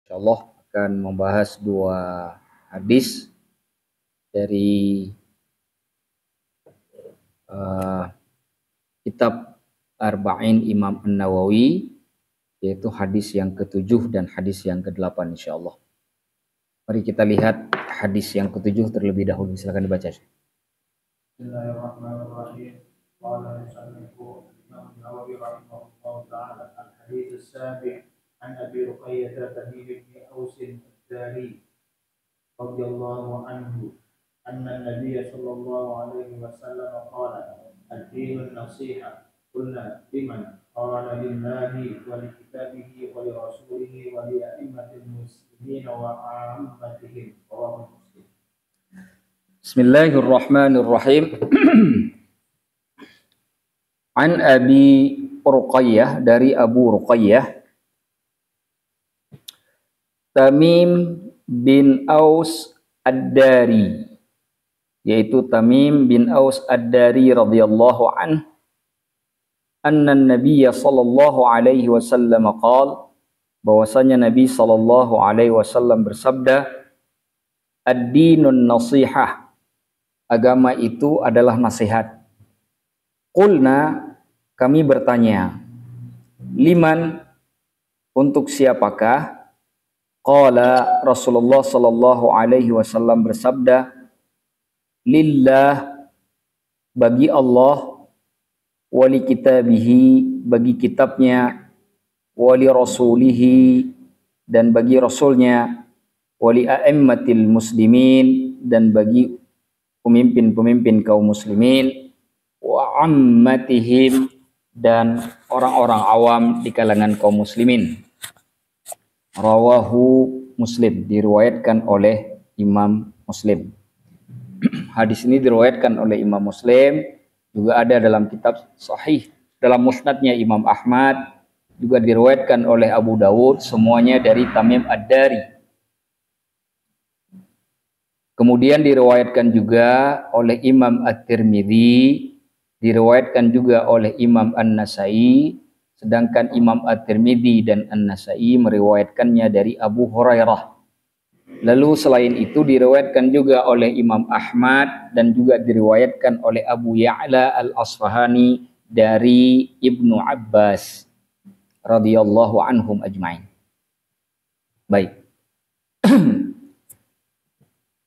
Insyaallah akan membahas dua hadis dari kitab Arba'in Imam An-Nawawi, yaitu hadis yang ke-7 dan hadis yang ke-8 insyaallah. Mari kita lihat hadis yang ke-7 terlebih dahulu. Silakan dibaca. Bismillahirrahmanirrahim. Qala al-musannifu Imam An-Nawawi rahimahullah ta'ala al-hadits as-sabi' an Abi Ruqayyah Tamim bin Aus ad-Dari radhiyallahu anhu anna an-nabiy sallallahu alaihi wasallam qala ad-din an-nasiha qulna liman qala lillahi wa li kitabihi wa li rasulihi wa li a'immatil muslimin wa 'ammatihim rawahu Muslim. Bismillahirrahmanirrahim. An Abi Ruqayyah, dari Abu Ruqayyah Tamim bin Aus ad-Dari, yaitu Tamim bin Aus ad-Dari radhiyallahu anhu, anna Nabiy sallallahu alaihi wasallam qala, bahwasanya Nabi sallallahu alaihi wasallam bersabda, ad-dinun nasihah, agama itu adalah nasihat. Qulna, kami bertanya, liman, untuk siapakah? Qala, Rasulullah sallallahu alaihi wasallam bersabda, lillah, bagi Allah, wali kitabihi, bagi kitabnya, wali rasulihi, dan bagi rasulnya, wali a'immatil muslimin, dan bagi pemimpin-pemimpin kaum muslimin, wa ammatihim, dan orang-orang awam di kalangan kaum muslimin. Rawahu Muslim, diriwayatkan oleh Imam Muslim. Hadis ini diriwayatkan oleh Imam Muslim, juga ada dalam kitab Sahih, dalam musnadnya Imam Ahmad, juga diriwayatkan oleh Abu Dawud, semuanya dari Tamim ad-Dari. Kemudian diriwayatkan juga oleh Imam At-Tirmidzi, diriwayatkan juga oleh Imam An-Nasai, sedangkan Imam At-Tirmidzi dan An-Nasai meriwayatkannya dari Abu Hurairah. Lalu selain itu diriwayatkan juga oleh Imam Ahmad dan juga diriwayatkan oleh Abu Ya'la Al-Asfahani dari Ibnu Abbas radhiyallahu anhum ajmain. Baik.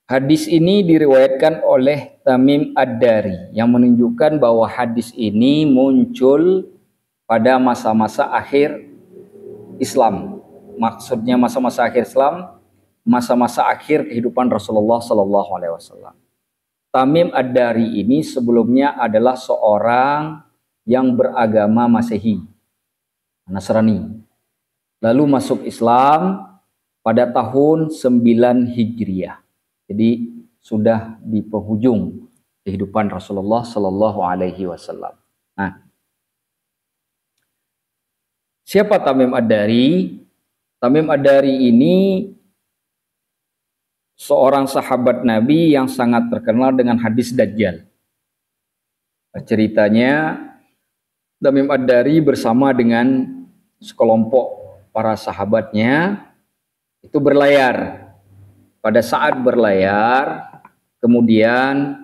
Hadis ini diriwayatkan oleh Tamim ad-Dari, yang menunjukkan bahwa hadis ini muncul pada masa-masa akhir Islam. Maksudnya masa-masa akhir Islam, masa-masa akhir kehidupan Rasulullah sallallahu alaihi wasallam. Tamim ad-Dari ini sebelumnya adalah seorang yang beragama Masehi, Nasrani. Lalu masuk Islam pada tahun 9 Hijriah. Jadi sudah di penghujung kehidupan Rasulullah sallallahu alaihi wasallam. Nah, siapa Tamim ad-Dari? Tamim ad-Dari ini seorang sahabat Nabi yang sangat terkenal dengan hadis Dajjal. Ceritanya, Tamim ad-Dari bersama dengan sekelompok para sahabatnya itu berlayar. Pada saat berlayar, kemudian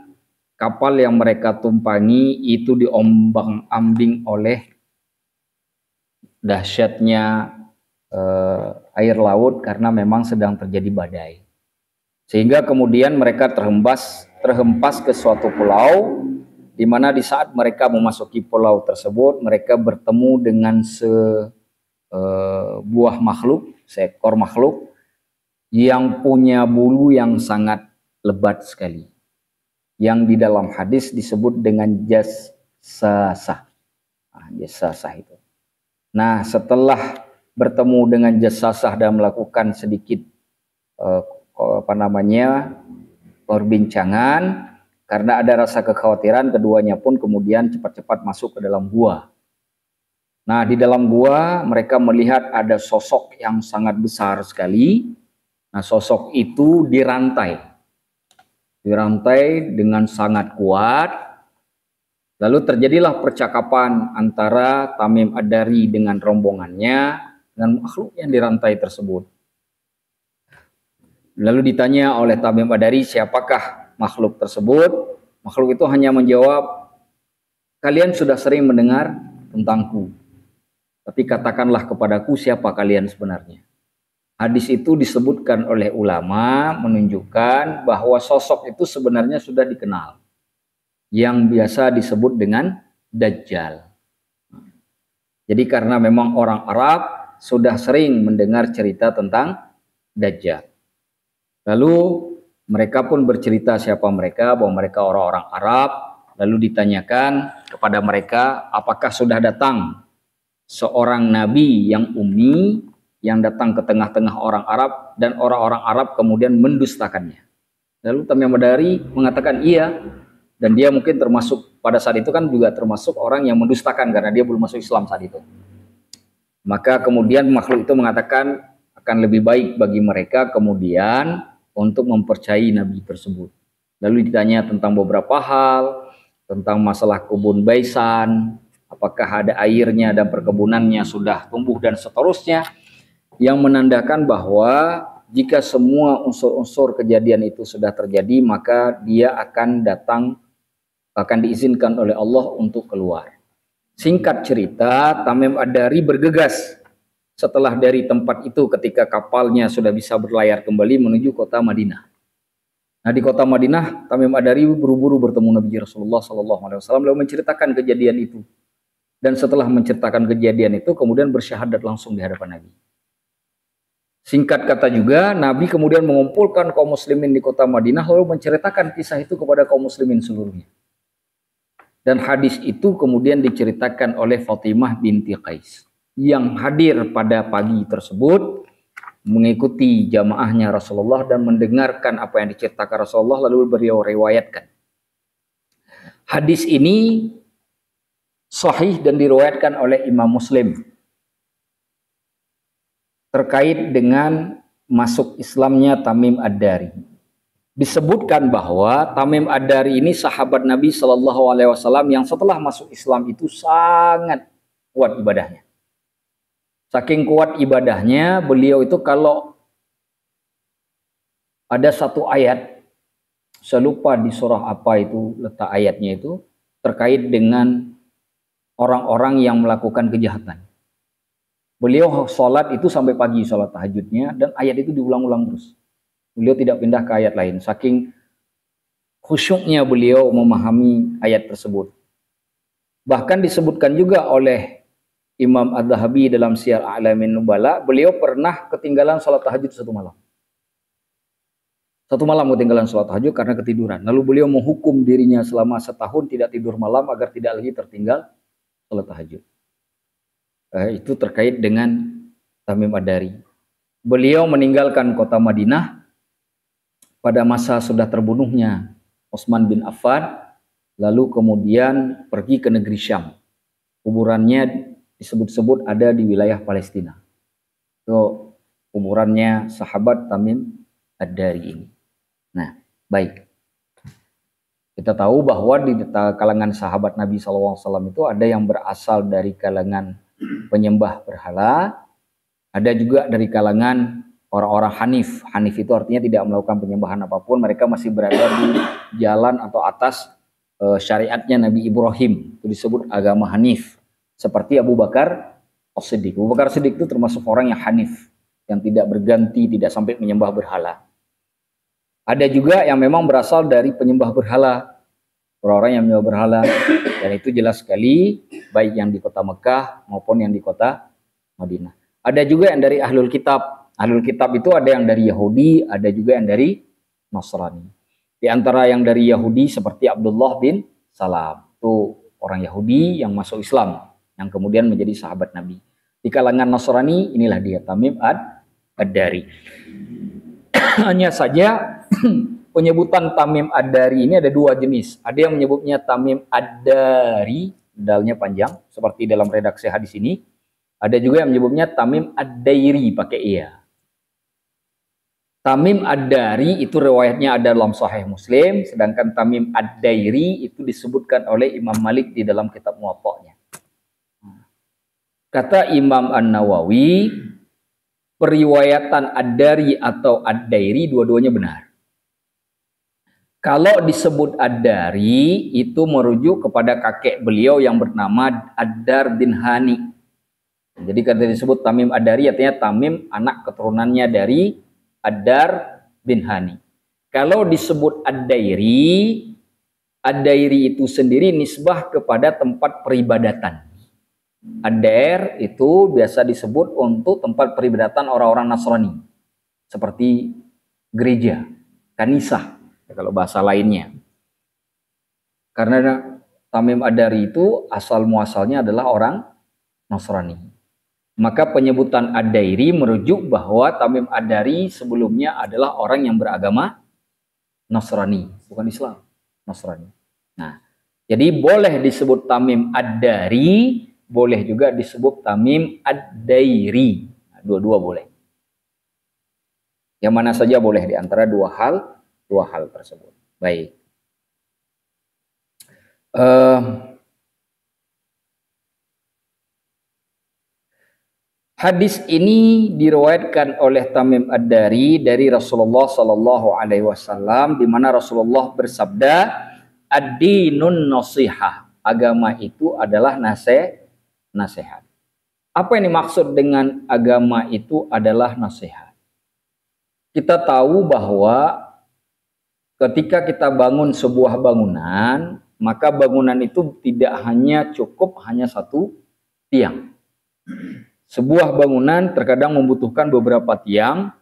kapal yang mereka tumpangi itu diombang-ambing oleh dahsyatnya air laut karena memang sedang terjadi badai. Sehingga kemudian mereka terhempas ke suatu pulau, di mana di saat mereka memasuki pulau tersebut, mereka bertemu dengan sebuah makhluk, seekor makhluk yang punya bulu yang sangat lebat sekali, yang di dalam hadis disebut dengan jassasah. Jassasah itu. Nah, setelah bertemu dengan jassasah dan melakukan sedikit perbincangan, karena ada rasa kekhawatiran, keduanya pun kemudian cepat-cepat masuk ke dalam gua. Nah, di dalam gua mereka melihat ada sosok yang sangat besar sekali. Nah, sosok itu dirantai dengan sangat kuat. Lalu terjadilah percakapan antara Tamim ad-Dari dengan rombongannya, dengan makhluk yang dirantai tersebut. Lalu ditanya oleh Tamim Ad-Dari, siapakah makhluk tersebut? Makhluk itu hanya menjawab, kalian sudah sering mendengar tentangku, tapi katakanlah kepadaku siapa kalian sebenarnya. Hadis itu disebutkan oleh ulama menunjukkan bahwa sosok itu sebenarnya sudah dikenal, yang biasa disebut dengan Dajjal. Jadi karena memang orang Arab sudah sering mendengar cerita tentang Dajjal. Lalu mereka pun bercerita siapa mereka, bahwa mereka orang-orang Arab. Lalu ditanyakan kepada mereka, apakah sudah datang seorang nabi yang ummi yang datang ke tengah-tengah orang Arab dan orang-orang Arab kemudian mendustakannya. Lalu Tamim Ad-Dari mengatakan iya, dan dia mungkin termasuk pada saat itu kan juga termasuk orang yang mendustakan karena dia belum masuk Islam saat itu. Maka kemudian makhluk itu mengatakan akan lebih baik bagi mereka kemudian untuk mempercayai nabi tersebut. Lalu ditanya tentang beberapa hal, tentang masalah kebun baisan, apakah ada airnya dan perkebunannya sudah tumbuh dan seterusnya, yang menandakan bahwa jika semua unsur-unsur kejadian itu sudah terjadi, maka dia akan diizinkan oleh Allah untuk keluar. Singkat cerita, Tamim Ad-Dari bergegas setelah dari tempat itu ketika kapalnya sudah bisa berlayar kembali menuju kota Madinah. Nah, di kota Madinah, Tamim Ad-Dari buru-buru bertemu Nabi Rasulullah SAW lalu menceritakan kejadian itu. Dan setelah menceritakan kejadian itu, kemudian bersyahadat langsung di hadapan Nabi. Singkat kata juga, Nabi kemudian mengumpulkan kaum muslimin di kota Madinah lalu menceritakan kisah itu kepada kaum muslimin seluruhnya. Dan hadis itu kemudian diceritakan oleh Fatimah binti Qais yang hadir pada pagi tersebut, mengikuti jamaahnya Rasulullah dan mendengarkan apa yang diceritakan Rasulullah lalu beliau riwayatkan. Hadis ini sahih dan diriwayatkan oleh Imam Muslim terkait dengan masuk Islamnya Tamim Ad-Dari. Disebutkan bahwa Tamim Ad-Dari ini sahabat Nabi SAW yang setelah masuk Islam itu sangat kuat ibadahnya. Saking kuat ibadahnya, beliau itu kalau ada satu ayat, saya lupa di surah apa itu letak ayatnya itu, terkait dengan orang-orang yang melakukan kejahatan. Beliau sholat itu sampai pagi, sholat tahajudnya, dan ayat itu diulang-ulang terus. Beliau tidak pindah ke ayat lain, saking khusyuknya beliau memahami ayat tersebut. Bahkan disebutkan juga oleh Imam Adz-Dzahabi dalam Syiar A'lamin Nubala, beliau pernah ketinggalan sholat tahajud satu malam. Satu malam ketinggalan sholat tahajud karena ketiduran. Lalu beliau menghukum dirinya selama setahun tidak tidur malam agar tidak lagi tertinggal sholat tahajud. Itu terkait dengan Tamim Ad-Dari. Beliau meninggalkan kota Madinah pada masa sudah terbunuhnya Utsman bin Affan, lalu kemudian pergi ke negeri Syam. Kuburannya disebut-sebut ada di wilayah Palestina. Itu kuburannya sahabat Tamim Ad-Dari ini. Nah, baik. Kita tahu bahwa di kalangan sahabat Nabi SAW itu ada yang berasal dari kalangan penyembah berhala, ada juga dari kalangan orang-orang Hanif. Hanif itu artinya tidak melakukan penyembahan apapun, mereka masih berada di jalan atau atas syariatnya Nabi Ibrahim. Itu disebut agama Hanif. Seperti Abu Bakar As-Siddiq. Abu Bakar As-Siddiq itu termasuk orang yang Hanif, yang tidak berganti, tidak sampai menyembah berhala. Ada juga yang memang berasal dari penyembah berhala, orang-orang yang menyembah berhala, dan itu jelas sekali, baik yang di kota Mekah maupun yang di kota Madinah. Ada juga yang dari Ahlul Kitab. Ahlul Kitab itu ada yang dari Yahudi, ada juga yang dari Nasrani. Di antara yang dari Yahudi seperti Abdullah bin Salam, itu orang Yahudi yang masuk Islam, yang kemudian menjadi sahabat Nabi. Di kalangan Nasrani, inilah dia Tamim Ad-Dari. Hanya saja penyebutan Tamim Ad-Dari ini ada dua jenis. Ada yang menyebutnya Tamim Ad-Dari, dalnya panjang, seperti dalam redaksi hadis ini. Ada juga yang menyebutnya Tamim Ad-Dairi, pakai iya. Tamim Ad-Dari itu riwayatnya ada dalam Sahih Muslim, sedangkan Tamim Ad-Dairi itu disebutkan oleh Imam Malik di dalam kitab Muwatta'nya. Kata Imam An-Nawawi, periwayatan Ad-Dari atau Ad-Dairi dua-duanya benar. Kalau disebut Ad-Dari itu merujuk kepada kakek beliau yang bernama Ad-Dar bin Hani. Jadi kalau disebut Tamim Ad-Dari artinya Tamim anak keturunannya dari Ad-Dar bin Hani. Kalau disebut Ad-Dairi, Ad-Dairi itu sendiri nisbah kepada tempat peribadatan. Ad-Dair itu biasa disebut untuk tempat peribadatan orang-orang Nasrani. Seperti gereja, kanisah, kalau bahasa lainnya. Karena Tamim Ad-Dari itu asal muasalnya adalah orang Nasrani. Maka penyebutan Ad-Dairi merujuk bahwa Tamim Ad-Dari sebelumnya adalah orang yang beragama Nasrani, bukan Islam, Nasrani. Nah, jadi boleh disebut Tamim Ad-Dari, boleh juga disebut Tamim Ad-Dairi. Nah, dua-dua boleh. Yang mana saja boleh di antara dua hal tersebut. Baik. Hadis ini diriwayatkan oleh Tamim Ad-Dari dari Rasulullah Sallallahu Alaihi Wasallam, di mana Rasulullah bersabda, ad-dinun nasihah, agama itu adalah nasihat. Apa yang dimaksud dengan agama itu adalah nasihat? Kita tahu bahwa ketika kita bangun sebuah bangunan, maka bangunan itu tidak hanya cukup hanya satu tiang. Sebuah bangunan terkadang membutuhkan beberapa tiang,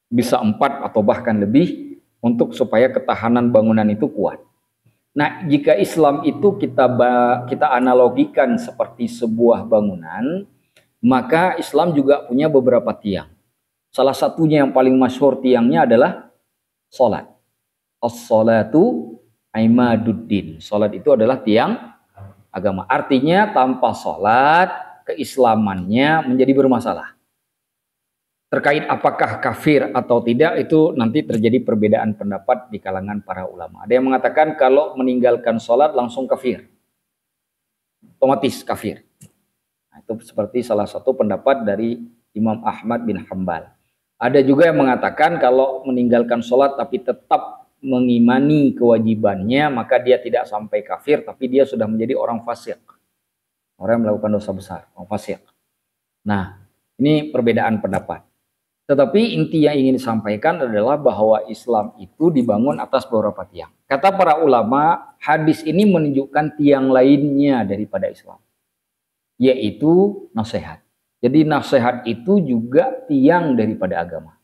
bisa 4 atau bahkan lebih, untuk supaya ketahanan bangunan itu kuat. Nah, jika Islam itu kita analogikan seperti sebuah bangunan, maka Islam juga punya beberapa tiang. Salah satunya yang paling masyhur tiangnya adalah salat. As-salatu imaduddin. Salat itu adalah tiang agama. Artinya tanpa salat keislamannya menjadi bermasalah. Terkait apakah kafir atau tidak, itu nanti terjadi perbedaan pendapat di kalangan para ulama. Ada yang mengatakan kalau meninggalkan sholat langsung kafir, otomatis kafir. Nah, itu seperti salah satu pendapat dari Imam Ahmad bin Hanbal. Ada juga yang mengatakan kalau meninggalkan sholat tapi tetap mengimani kewajibannya, maka dia tidak sampai kafir, tapi dia sudah menjadi orang fasik. Orang yang melakukan dosa besar, orang fasik. Nah, ini perbedaan pendapat. Tetapi inti yang ingin disampaikan adalah bahwa Islam itu dibangun atas beberapa tiang. Kata para ulama, hadis ini menunjukkan tiang lainnya daripada Islam, yaitu nasihat. Jadi nasihat itu juga tiang daripada agama.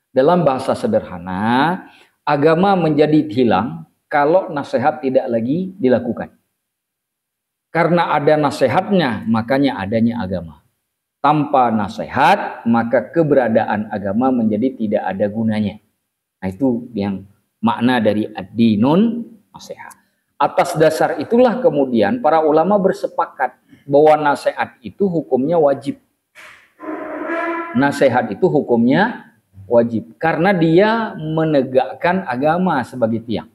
Dalam bahasa sederhana, agama menjadi hilang kalau nasihat tidak lagi dilakukan. Karena ada nasihatnya, makanya adanya agama. Tanpa nasihat, maka keberadaan agama menjadi tidak ada gunanya. Nah, itu yang makna dari ad-dinun nasihat. Atas dasar itulah kemudian para ulama bersepakat bahwa nasihat itu hukumnya wajib. Nasihat itu hukumnya wajib. Karena dia menegakkan agama sebagai tiang.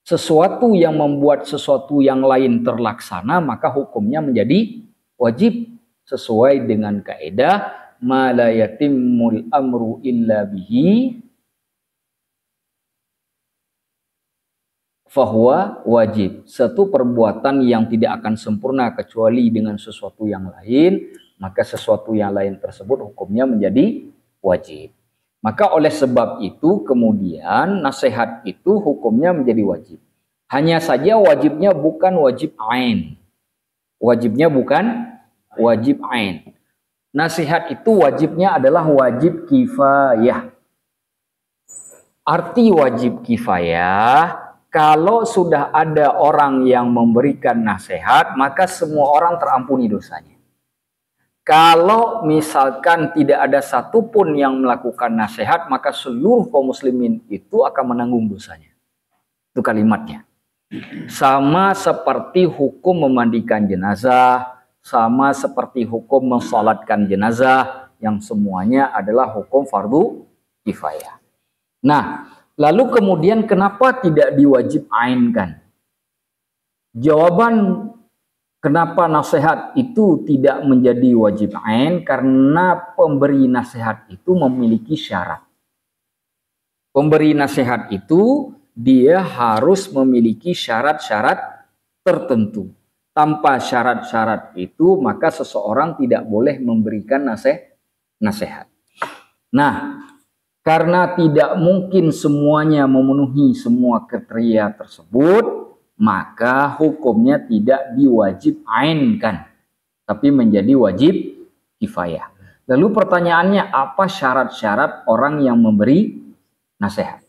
Sesuatu yang membuat sesuatu yang lain terlaksana, maka hukumnya menjadi wajib sesuai dengan kaidah ma la yatimmul amru illa bihi fahuwa wajib. Satu perbuatan yang tidak akan sempurna kecuali dengan sesuatu yang lain, maka sesuatu yang lain tersebut hukumnya menjadi wajib. Maka oleh sebab itu kemudian nasihat itu hukumnya menjadi wajib. Hanya saja wajibnya bukan wajib ain. Wajibnya bukan wajib ain. Nasihat itu wajibnya adalah wajib kifayah. Arti wajib kifayah, kalau sudah ada orang yang memberikan nasihat, maka semua orang terampuni dosanya. Kalau misalkan tidak ada satupun yang melakukan nasihat, maka seluruh kaum muslimin itu akan menanggung dosanya. Itu kalimatnya. Sama seperti hukum memandikan jenazah, sama seperti hukum mensalatkan jenazah, yang semuanya adalah hukum fardu kifayah. Nah, lalu kemudian kenapa tidak diwajib ainkan? Jawaban Kenapa nasihat itu tidak menjadi wajib ain? Karena pemberi nasihat itu memiliki syarat. Pemberi nasihat itu dia harus memiliki syarat-syarat tertentu. Tanpa syarat-syarat itu maka seseorang tidak boleh memberikan nasihat. Nah, karena tidak mungkin semuanya memenuhi semua kriteria tersebut, maka hukumnya tidak diwajib ainkan, tapi menjadi wajib kifayah. Lalu pertanyaannya, apa syarat-syarat orang yang memberi nasihat?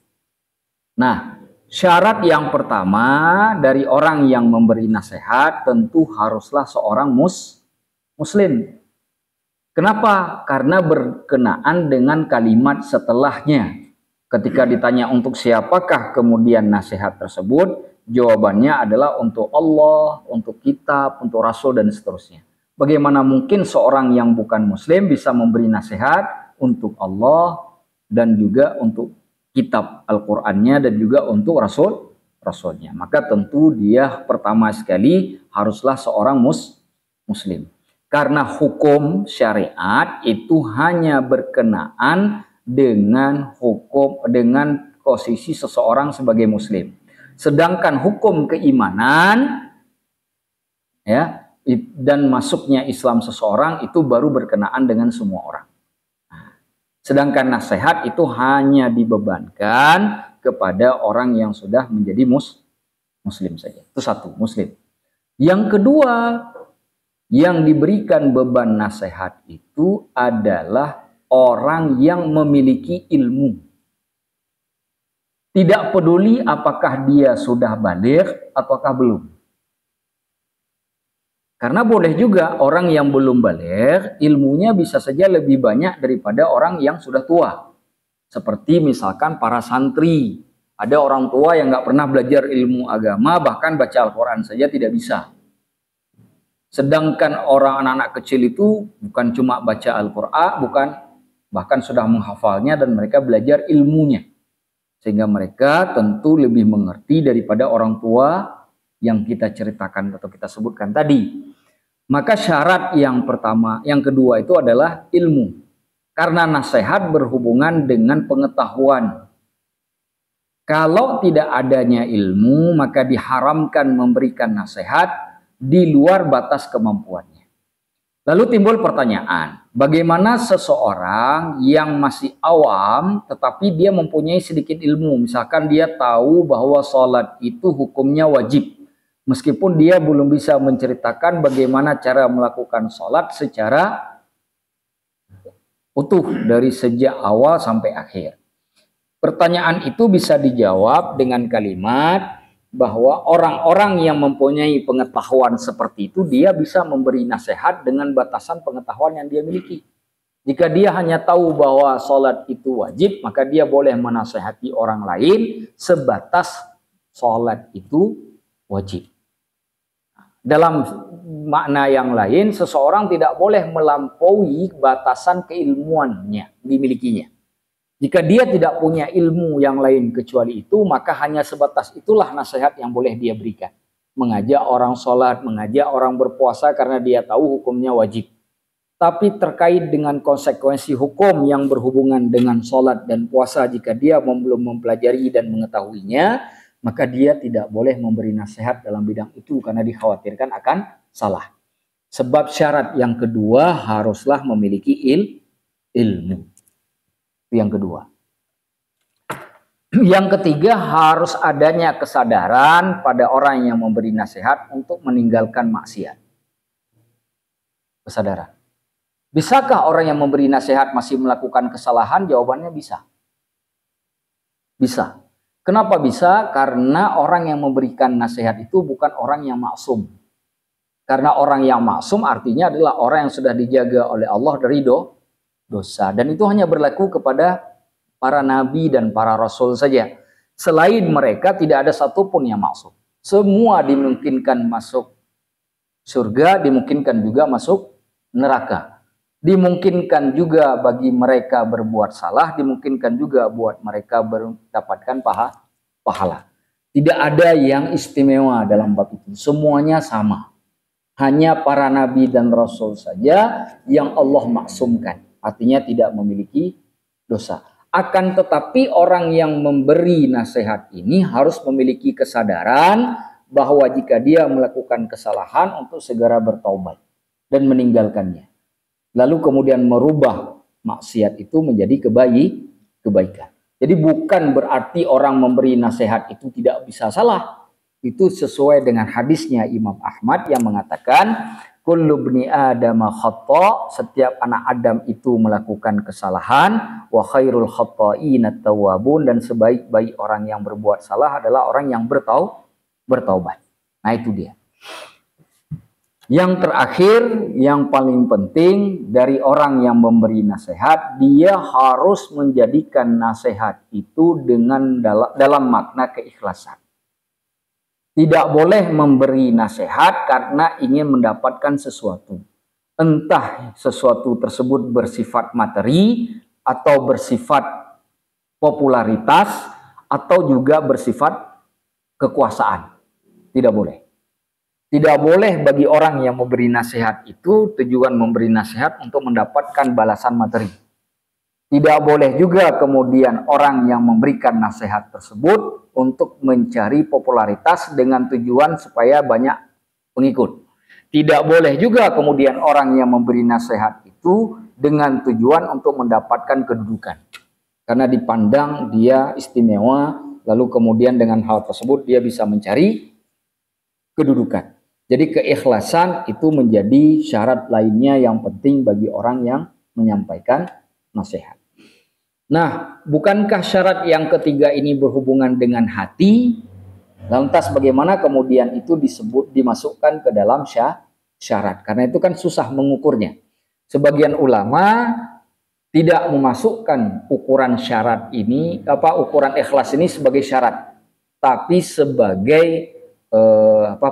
Nah, syarat yang pertama dari orang yang memberi nasihat tentu haruslah seorang muslim. Kenapa? Karena berkenaan dengan kalimat setelahnya. Ketika ditanya untuk siapakah kemudian nasihat tersebut, jawabannya adalah untuk Allah, untuk kitab, untuk Rasul, dan seterusnya. Bagaimana mungkin seorang yang bukan muslim bisa memberi nasihat untuk Allah dan juga untuk kitab Al-Qur'annya dan juga untuk Rasulnya? Maka tentu dia pertama sekali haruslah seorang muslim. Karena hukum syariat itu hanya berkenaan dengan posisi seseorang sebagai muslim. Sedangkan hukum keimanan ya dan masuknya Islam seseorang itu baru berkenaan dengan semua orang. Sedangkan nasihat itu hanya dibebankan kepada orang yang sudah menjadi muslim saja. Itu satu, muslim. Yang kedua, yang diberikan beban nasihat itu adalah orang yang memiliki ilmu. Tidak peduli apakah dia sudah baligh ataukah belum. Karena boleh juga orang yang belum baligh ilmunya bisa saja lebih banyak daripada orang yang sudah tua. Seperti misalkan para santri. Ada orang tua yang nggak pernah belajar ilmu agama, bahkan baca Al-Quran saja tidak bisa. Sedangkan orang anak-anak kecil itu bukan cuma baca Al-Quran, bahkan sudah menghafalnya dan mereka belajar ilmunya. Sehingga mereka tentu lebih mengerti daripada orang tua yang kita ceritakan atau kita sebutkan tadi. Maka syarat yang kedua itu adalah ilmu. Karena nasihat berhubungan dengan pengetahuan. Kalau tidak adanya ilmu, maka diharamkan memberikan nasihat di luar batas kemampuannya. Lalu timbul pertanyaan, bagaimana seseorang yang masih awam tetapi dia mempunyai sedikit ilmu, misalkan dia tahu bahwa sholat itu hukumnya wajib, meskipun dia belum bisa menceritakan bagaimana cara melakukan sholat secara utuh dari sejak awal sampai akhir. Pertanyaan itu bisa dijawab dengan kalimat bahwa orang-orang yang mempunyai pengetahuan seperti itu, dia bisa memberi nasihat dengan batasan pengetahuan yang dia miliki. Jika dia hanya tahu bahwa sholat itu wajib, maka dia boleh menasehati orang lain sebatas sholat itu wajib. Dalam makna yang lain, seseorang tidak boleh melampaui batasan keilmuannya dimilikinya. Jika dia tidak punya ilmu yang lain kecuali itu, maka hanya sebatas itulah nasihat yang boleh dia berikan. Mengajak orang sholat, mengajak orang berpuasa karena dia tahu hukumnya wajib. Tapi terkait dengan konsekuensi hukum yang berhubungan dengan sholat dan puasa, jika dia belum mempelajari dan mengetahuinya, maka dia tidak boleh memberi nasihat dalam bidang itu karena dikhawatirkan akan salah. Sebab syarat yang kedua haruslah memiliki ilmu. Yang kedua. Yang ketiga, harus adanya kesadaran pada orang yang memberi nasihat untuk meninggalkan maksiat. Kesadaran. Bisakah orang yang memberi nasihat masih melakukan kesalahan? Jawabannya bisa. Bisa. Kenapa bisa? Karena orang yang memberikan nasihat itu bukan orang yang maksum. Karena orang yang maksum artinya adalah orang yang sudah dijaga oleh Allah dari dosa. Dan itu hanya berlaku kepada para nabi dan para rasul saja. Selain mereka tidak ada satupun yang maksum. Semua dimungkinkan masuk surga, dimungkinkan juga masuk neraka. Dimungkinkan juga bagi mereka berbuat salah, dimungkinkan juga buat mereka mendapatkan pahala. Tidak ada yang istimewa dalam bab itu. Semuanya sama. Hanya para nabi dan rasul saja yang Allah maksumkan, artinya tidak memiliki dosa. Akan tetapi orang yang memberi nasihat ini harus memiliki kesadaran bahwa jika dia melakukan kesalahan untuk segera bertaubat dan meninggalkannya. Lalu kemudian merubah maksiat itu menjadi kebaikan. Jadi bukan berarti orang memberi nasihat itu tidak bisa salah. Itu sesuai dengan hadisnya Imam Ahmad yang mengatakan kullu bni Adam khata', setiap anak Adam itu melakukan kesalahan, wa khairul khata'ina tawwabun, dan sebaik-baik orang yang berbuat salah adalah orang yang bertaubat. Nah itu dia. Yang terakhir, yang paling penting dari orang yang memberi nasihat, dia harus menjadikan nasihat itu dengan dalam makna keikhlasan. Tidak boleh memberi nasihat karena ingin mendapatkan sesuatu. Entah sesuatu tersebut bersifat materi atau bersifat popularitas atau juga bersifat kekuasaan. Tidak boleh. Tidak boleh bagi orang yang memberi nasihat itu tujuan memberi nasihat untuk mendapatkan balasan materi. Tidak boleh juga kemudian orang yang memberikan nasihat tersebut untuk mencari popularitas dengan tujuan supaya banyak pengikut. Tidak boleh juga kemudian orang yang memberi nasihat itu dengan tujuan untuk mendapatkan kedudukan. Karena dipandang dia istimewa, lalu kemudian dengan hal tersebut dia bisa mencari kedudukan. Jadi keikhlasan itu menjadi syarat lainnya yang penting bagi orang yang menyampaikan nasihat. Nah, bukankah syarat yang ketiga ini berhubungan dengan hati? Lantas bagaimana kemudian itu dimasukkan ke dalam syarat? Karena itu kan susah mengukurnya. Sebagian ulama tidak memasukkan ukuran syarat ini, ukuran ikhlas ini sebagai syarat, tapi sebagai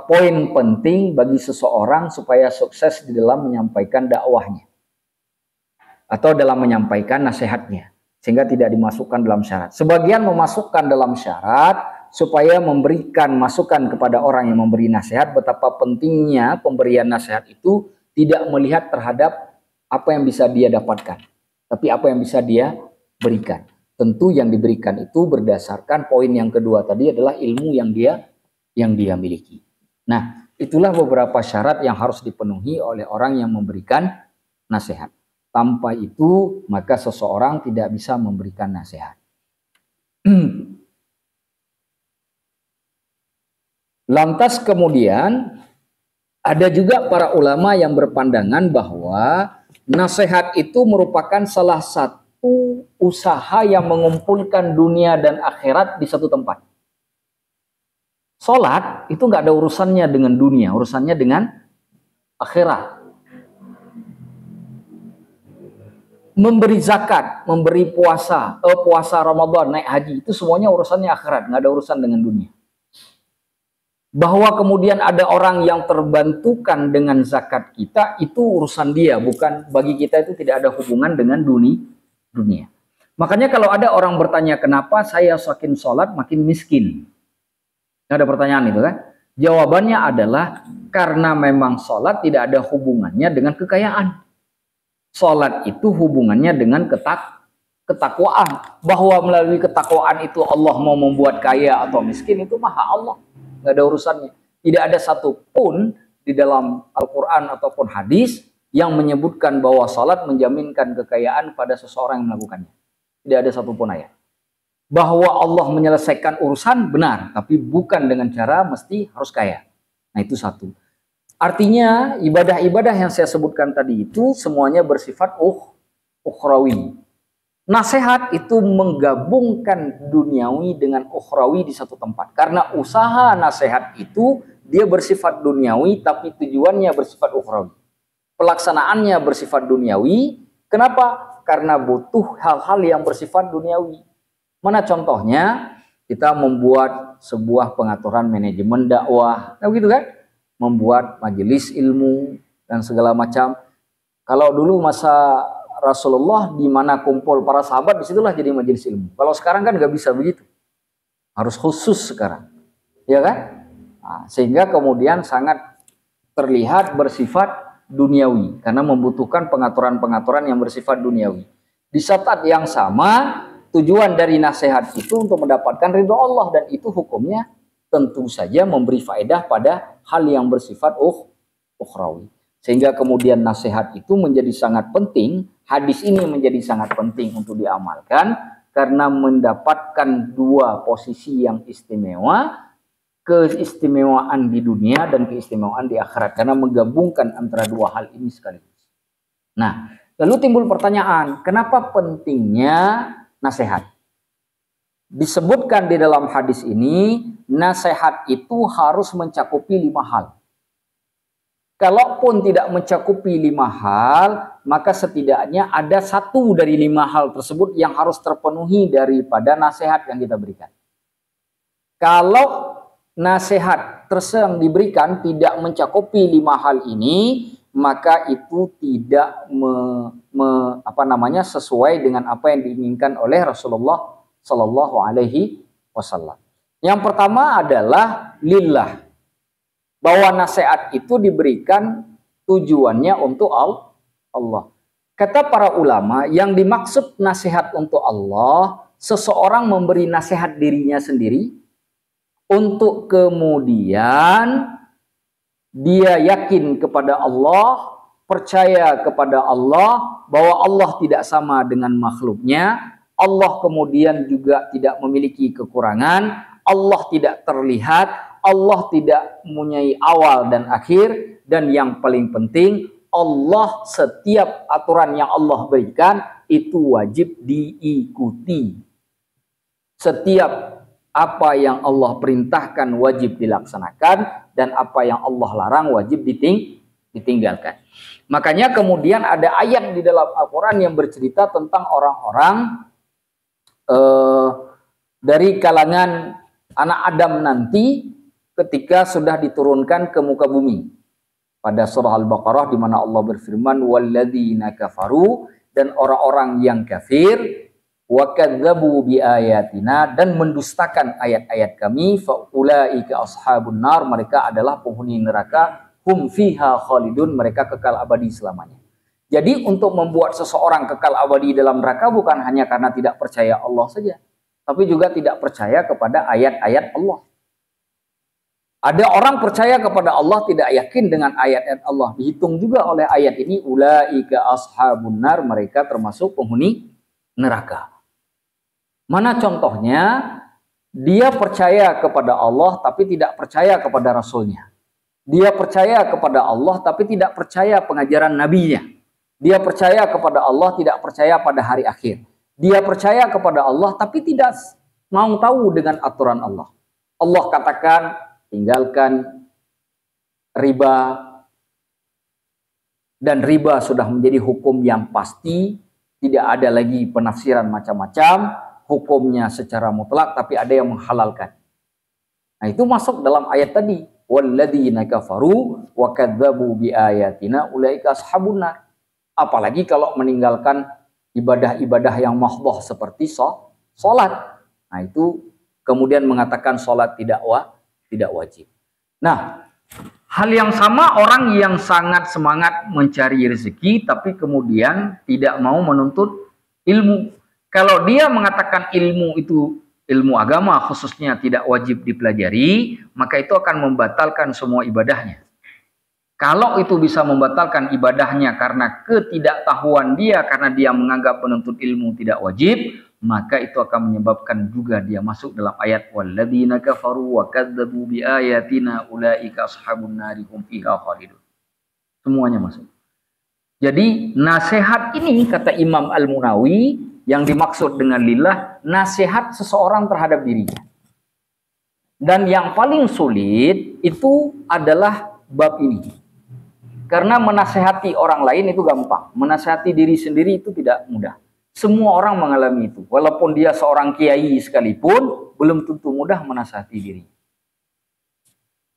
poin penting bagi seseorang supaya sukses di dalam menyampaikan dakwahnya atau dalam menyampaikan nasihatnya, sehingga tidak dimasukkan dalam syarat. Sebagian memasukkan dalam syarat supaya memberikan masukan kepada orang yang memberi nasihat betapa pentingnya pemberian nasihat itu tidak melihat terhadap apa yang bisa dia dapatkan, tapi apa yang bisa dia berikan. Tentu yang diberikan itu berdasarkan poin yang kedua tadi adalah ilmu yang dia miliki. Nah, itulah beberapa syarat yang harus dipenuhi oleh orang yang memberikan nasihat. Tanpa itu, maka seseorang tidak bisa memberikan nasihat. Lantas kemudian, ada juga para ulama yang berpandangan bahwa nasihat itu merupakan salah satu usaha yang mengumpulkan dunia dan akhirat di satu tempat. Sholat itu nggak ada urusannya dengan dunia, urusannya dengan akhirat. Memberi zakat, memberi puasa Ramadan, naik haji, itu semuanya urusannya akhirat, nggak ada urusan dengan dunia. Bahwa kemudian ada orang yang terbantukan dengan zakat kita, itu urusan dia, bukan bagi kita, itu tidak ada hubungan dengan dunia. Makanya kalau ada orang bertanya, kenapa saya semakin sholat makin miskin? Ada pertanyaan itu kan? Jawabannya adalah karena memang sholat tidak ada hubungannya dengan kekayaan. Sholat itu hubungannya dengan ketakwaan. Bahwa melalui ketakwaan itu Allah mau membuat kaya atau miskin, itu maha Allah. Nggak ada urusannya. Tidak ada satupun di dalam Al-Quran ataupun hadis yang menyebutkan bahwa sholat menjaminkan kekayaan pada seseorang yang melakukannya. Tidak ada satupun ayat. Bahwa Allah menyelesaikan urusan benar, tapi bukan dengan cara mesti harus kaya. Nah itu satu. Artinya ibadah-ibadah yang saya sebutkan tadi itu semuanya bersifat ukhrawi. Nasihat itu menggabungkan duniawi dengan ukhrawi di satu tempat. Karena usaha nasihat itu dia bersifat duniawi tapi tujuannya bersifat ukhrawi. Pelaksanaannya bersifat duniawi. Kenapa? Karena butuh hal-hal yang bersifat duniawi. Mana contohnya? Kita membuat sebuah pengaturan manajemen dakwah. Nah, gitu kan? Membuat majelis ilmu dan segala macam. Kalau dulu masa Rasulullah di mana kumpul para sahabat, disitulah jadi majelis ilmu. Kalau sekarang kan nggak bisa begitu, harus khusus sekarang, ya kan? Nah, sehingga kemudian sangat terlihat bersifat duniawi karena membutuhkan pengaturan-pengaturan yang bersifat duniawi. Di saat yang sama, tujuan dari nasihat itu untuk mendapatkan ridho Allah, dan itu hukumnya tentu saja memberi faedah pada hal yang bersifat ukhrawi. Sehingga kemudian nasihat itu menjadi sangat penting, hadis ini menjadi sangat penting untuk diamalkan karena mendapatkan dua posisi yang istimewa, keistimewaan di dunia dan keistimewaan di akhirat, karena menggabungkan antara dua hal ini sekaligus. Nah, lalu timbul pertanyaan, kenapa pentingnya nasihat? Disebutkan di dalam hadis ini, nasihat itu harus mencakupi 5 hal. Kalaupun tidak mencakupi 5 hal, maka setidaknya ada 1 dari 5 hal tersebut yang harus terpenuhi daripada nasihat yang kita berikan. Kalau nasihat yang diberikan tidak mencakupi 5 hal ini, maka itu tidak sesuai dengan apa yang diinginkan oleh Rasulullah Sallallahu Alaihi Wasallam. Yang pertama adalah lillah, bahwa nasihat itu diberikan tujuannya untuk Allah. Kata para ulama, yang dimaksud nasihat untuk Allah, seseorang memberi nasihat dirinya sendiri untuk kemudian dia yakin kepada Allah, percaya kepada Allah, bahwa Allah tidak sama dengan makhluknya, Allah kemudian juga tidak memiliki kekurangan, Allah tidak terlihat, Allah tidak mempunyai awal dan akhir, dan yang paling penting, Allah setiap aturan yang Allah berikan itu wajib diikuti. Setiap apa yang Allah perintahkan wajib dilaksanakan, dan apa yang Allah larang wajib ditinggalkan. Makanya kemudian ada ayat di dalam Al-Quran yang bercerita tentang orang-orang dari kalangan anak Adam nanti ketika sudah diturunkan ke muka bumi. Pada surah Al-Baqarah di mana Allah berfirman, walladzina kafaru, dan orang-orang yang kafir, wa kadzdzabu biayatina, dan mendustakan ayat-ayat kami, fa ulaika ashabun nar, mereka adalah penghuni neraka, hum fiha khalidun, mereka kekal abadi selamanya. Jadi untuk membuat seseorang kekal abadi dalam neraka bukan hanya karena tidak percaya Allah saja, tapi juga tidak percaya kepada ayat-ayat Allah. Ada orang percaya kepada Allah tidak yakin dengan ayat-ayat Allah. Dihitung juga oleh ayat ini, ulaika ashabun nar, mereka termasuk penghuni neraka. Mana contohnya? Dia percaya kepada Allah tapi tidak percaya kepada Rasulnya. Dia percaya kepada Allah tapi tidak percaya pengajaran nabinya. Dia percaya kepada Allah, tidak percaya pada hari akhir. Dia percaya kepada Allah tapi tidak mau tahu dengan aturan Allah. Allah katakan, tinggalkan riba, dan riba sudah menjadi hukum yang pasti, tidak ada lagi penafsiran macam-macam, hukumnya secara mutlak, tapi ada yang menghalalkan. Nah, itu masuk dalam ayat tadi, walladzina kafaru wa kadzdzabu biayatina ulaika ashabun nar. Apalagi kalau meninggalkan ibadah-ibadah yang mahdhah seperti salat. Nah, itu kemudian mengatakan salat tidak wajib. Nah, hal yang sama orang yang sangat semangat mencari rezeki tapi kemudian tidak mau menuntut ilmu. Kalau dia mengatakan ilmu itu, ilmu agama khususnya, tidak wajib dipelajari, maka itu akan membatalkan semua ibadahnya. Kalau itu bisa membatalkan ibadahnya karena ketidaktahuan dia, karena dia menganggap menuntut ilmu tidak wajib, maka itu akan menyebabkan juga dia masuk dalam ayat walladzina kafaru wa kadzdzabu biayatina ulaika ashabun nari hum fiha khalidun. Semuanya masuk. Jadi nasihat ini, kata Imam Al-Munawi, yang dimaksud dengan lillah, nasihat seseorang terhadap dirinya. Dan yang paling sulit itu adalah bab ini. Karena menasehati orang lain itu gampang. Menasehati diri sendiri itu tidak mudah. Semua orang mengalami itu. Walaupun dia seorang kiai sekalipun, belum tentu mudah menasehati diri.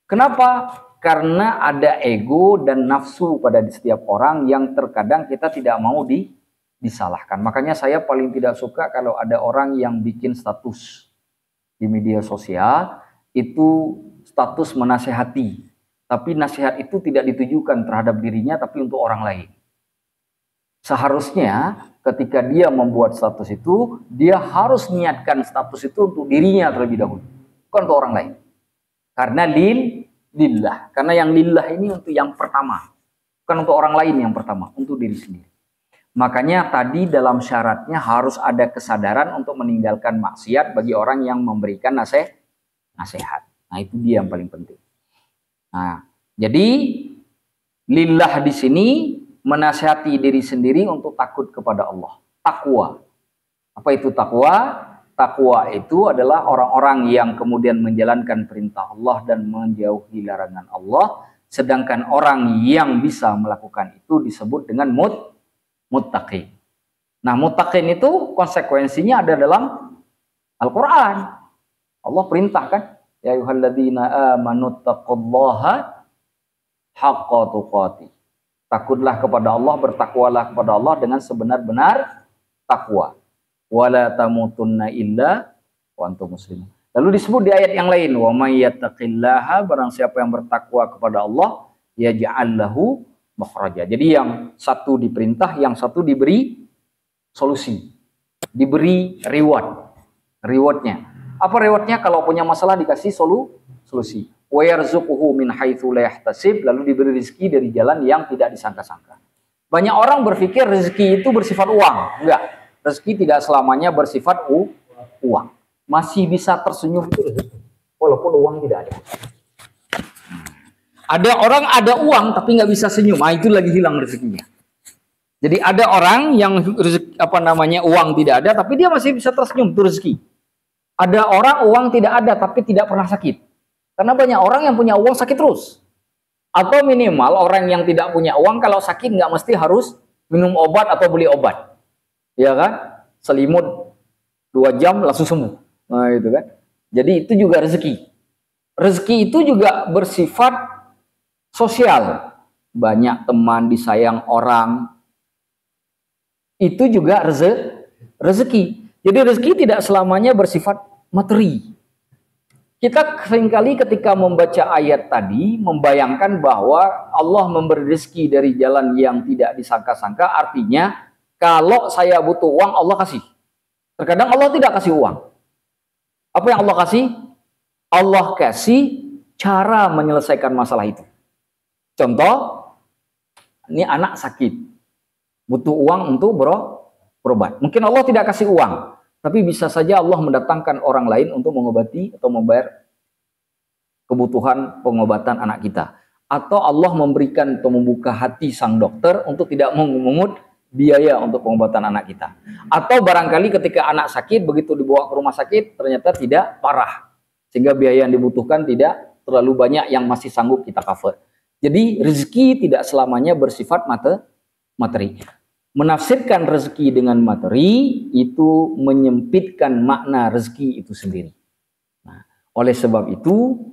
Kenapa? Karena ada ego dan nafsu pada setiap orang yang terkadang kita tidak mau disalahkan. Makanya saya paling tidak suka kalau ada orang yang bikin status di media sosial, itu status menasehati. Tapi nasihat itu tidak ditujukan terhadap dirinya, tapi untuk orang lain. Seharusnya ketika dia membuat status itu, dia harus niatkan status itu untuk dirinya terlebih dahulu, bukan untuk orang lain. Karena lillah. Karena yang lillah ini untuk yang pertama, bukan untuk orang lain yang pertama, untuk diri sendiri. Makanya tadi dalam syaratnya harus ada kesadaran untuk meninggalkan maksiat bagi orang yang memberikan nasihat. Nah, itu dia yang paling penting. Nah, jadi lillah di sini menasihati diri sendiri untuk takut kepada Allah. Takwa. Apa itu takwa? Takwa itu adalah orang-orang yang kemudian menjalankan perintah Allah dan menjauhi larangan Allah. Sedangkan orang yang bisa melakukan itu disebut dengan muttaqin. Nah, muttaqin itu konsekuensinya ada dalam Al-Quran. Allah perintahkan, ya ayyuhalladzina amanu taqullaha haqqa tuqatih. Takutlah kepada Allah, bertakwalah kepada Allah dengan sebenar-benar takwa. Wala tamutunna illa wa antum muslimun. Lalu disebut di ayat yang lain, wa may yattaqillaha, barang siapa yang bertakwa kepada Allah, yaj'al lahu makhraja. Jadi yang satu diperintah, yang satu diberi solusi, diberi rewardnya. Apa rewardnya? Kalau punya masalah dikasih solusi. Wa yarzuquhu min haitsu la yahtasib, lalu diberi rezeki dari jalan yang tidak disangka-sangka. Banyak orang berpikir rezeki itu bersifat uang. Enggak. Rezeki tidak selamanya bersifat uang. Masih bisa tersenyum itu rezeki, walaupun uang tidak ada. Ada orang ada uang tapi nggak bisa senyum, itu lagi hilang rezekinya. Jadi ada orang yang rezeki, uang tidak ada tapi dia masih bisa tersenyum, itu rezeki. Ada orang uang tidak ada tapi tidak pernah sakit. Karena banyak orang yang punya uang sakit terus. Atau minimal orang yang tidak punya uang kalau sakit nggak mesti harus minum obat atau beli obat. Ya kan? Selimut 2 jam langsung sembuh. Nah, itu kan. Jadi itu juga rezeki. Rezeki itu juga bersifat sosial. Banyak teman, disayang orang. Itu juga rezeki. Jadi rezeki tidak selamanya bersifat materi. Kita seringkali ketika membaca ayat tadi membayangkan bahwa Allah memberi rezeki dari jalan yang tidak disangka-sangka, artinya kalau saya butuh uang Allah kasih. Terkadang Allah tidak kasih uang. Apa yang Allah kasih? Allah kasih cara menyelesaikan masalah itu. Contoh, ini anak sakit, butuh uang untuk berobat. Mungkin Allah tidak kasih uang, tapi bisa saja Allah mendatangkan orang lain untuk mengobati atau membayar kebutuhan pengobatan anak kita. Atau Allah memberikan atau membuka hati sang dokter untuk tidak memungut biaya untuk pengobatan anak kita. Atau barangkali ketika anak sakit, begitu dibawa ke rumah sakit, ternyata tidak parah. Sehingga biaya yang dibutuhkan tidak terlalu banyak yang masih sanggup kita cover. Jadi rezeki tidak selamanya bersifat materi. Menafsirkan rezeki dengan materi itu menyempitkan makna rezeki itu sendiri. Nah, oleh sebab itu,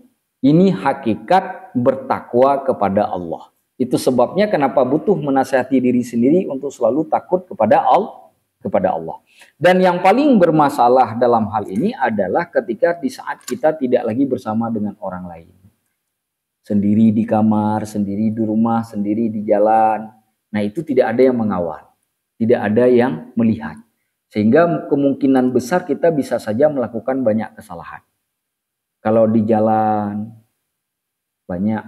ini hakikat bertakwa kepada Allah. Itu sebabnya kenapa butuh menasihati diri sendiri untuk selalu takut kepada Allah. Dan yang paling bermasalah dalam hal ini adalah ketika di saat kita tidak lagi bersama dengan orang lain. Sendiri di kamar, sendiri di rumah, sendiri di jalan. Nah, itu tidak ada yang mengawal. Tidak ada yang melihat. Sehingga kemungkinan besar kita bisa saja melakukan banyak kesalahan. Kalau di jalan banyak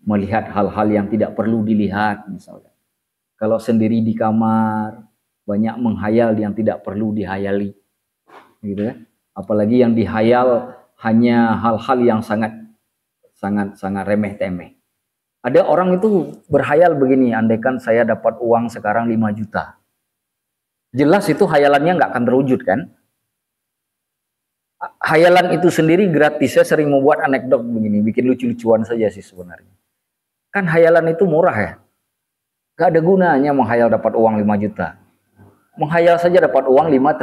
melihat hal-hal yang tidak perlu dilihat misalnya. Kalau sendiri di kamar banyak menghayal yang tidak perlu dihayali, gitu ya. Apalagi yang dihayal hanya hal-hal yang sangat remeh-temeh. Ada orang itu berhayal begini, andaikan saya dapat uang sekarang 5 juta. Jelas itu hayalannya nggak akan terwujud kan? Hayalan itu sendiri gratis. Saya sering membuat anekdot begini, bikin lucu-lucuan saja sih sebenarnya. Kan hayalan itu murah ya. Gak ada gunanya menghayal dapat uang 5 juta. Menghayal saja dapat uang 5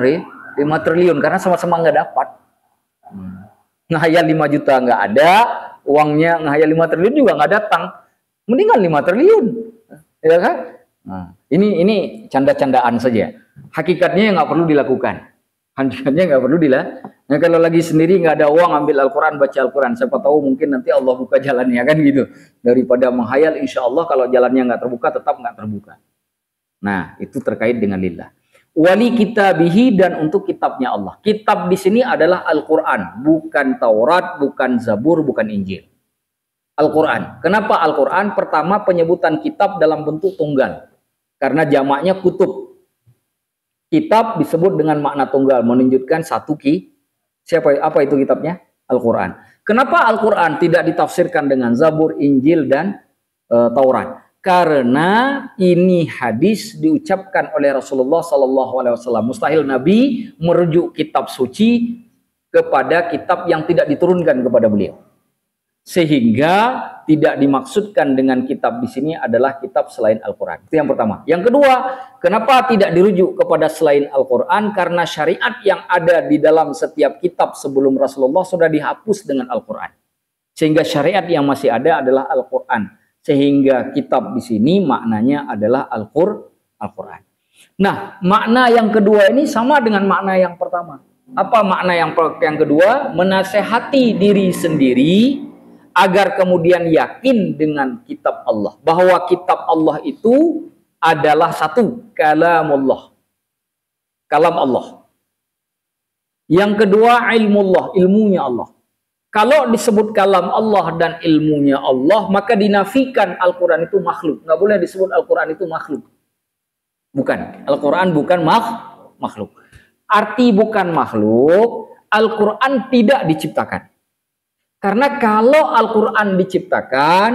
triliun karena sama-sama nggak dapat. Ngehayal 5 juta nggak ada, uangnya ngehayal 5 triliun juga nggak datang. Mendingan 5 triliun. Ya kan? Nah, ini canda-candaan saja. Hakikatnya nggak perlu dilakukan. Hakikatnya nggak perlu Nah, kalau lagi sendiri nggak ada uang, ambil Al-Quran, baca Al-Quran. Siapa tahu mungkin nanti Allah buka jalannya, kan gitu. Daripada menghayal, insya Allah kalau jalannya nggak terbuka, tetap nggak terbuka. Nah, itu terkait dengan lillah. Wali kitabihi, dan untuk kitabnya Allah. Kitab di sini adalah Al-Quran, bukan Taurat, bukan Zabur, bukan Injil. Al-Quran. Kenapa Al-Quran? Pertama, penyebutan kitab dalam bentuk tunggal. Karena jamaknya kutub. Kitab disebut dengan makna tunggal, menunjukkan satu apa itu kitabnya? Al-Quran. Kenapa Al-Quran tidak ditafsirkan dengan Zabur, Injil, dan Taurat? Karena ini hadis diucapkan oleh Rasulullah SAW. Mustahil Nabi merujuk kitab suci kepada kitab yang tidak diturunkan kepada beliau. Sehingga tidak dimaksudkan dengan kitab di sini adalah kitab selain Al-Quran. Itu yang pertama. Yang kedua, kenapa tidak dirujuk kepada selain Al-Quran? Karena syariat yang ada di dalam setiap kitab sebelum Rasulullah sudah dihapus dengan Al-Quran. Sehingga syariat yang masih ada adalah Al-Quran. Sehingga kitab di sini maknanya adalah Al-Quran. Nah, makna yang kedua ini sama dengan makna yang pertama. Apa makna yang kedua? Menasehati diri sendiri agar kemudian yakin dengan kitab Allah. Bahwa kitab Allah itu adalah satu, kalamullah. Kalam Allah. Yang kedua, ilmullah, ilmunya Allah. Kalau disebut kalam Allah dan ilmunya Allah, maka dinafikan Al-Quran itu makhluk. Nggak boleh disebut Al-Quran itu makhluk. Bukan. Al-Quran bukan makhluk. Arti bukan makhluk, Al-Quran tidak diciptakan. Karena kalau Al-Quran diciptakan,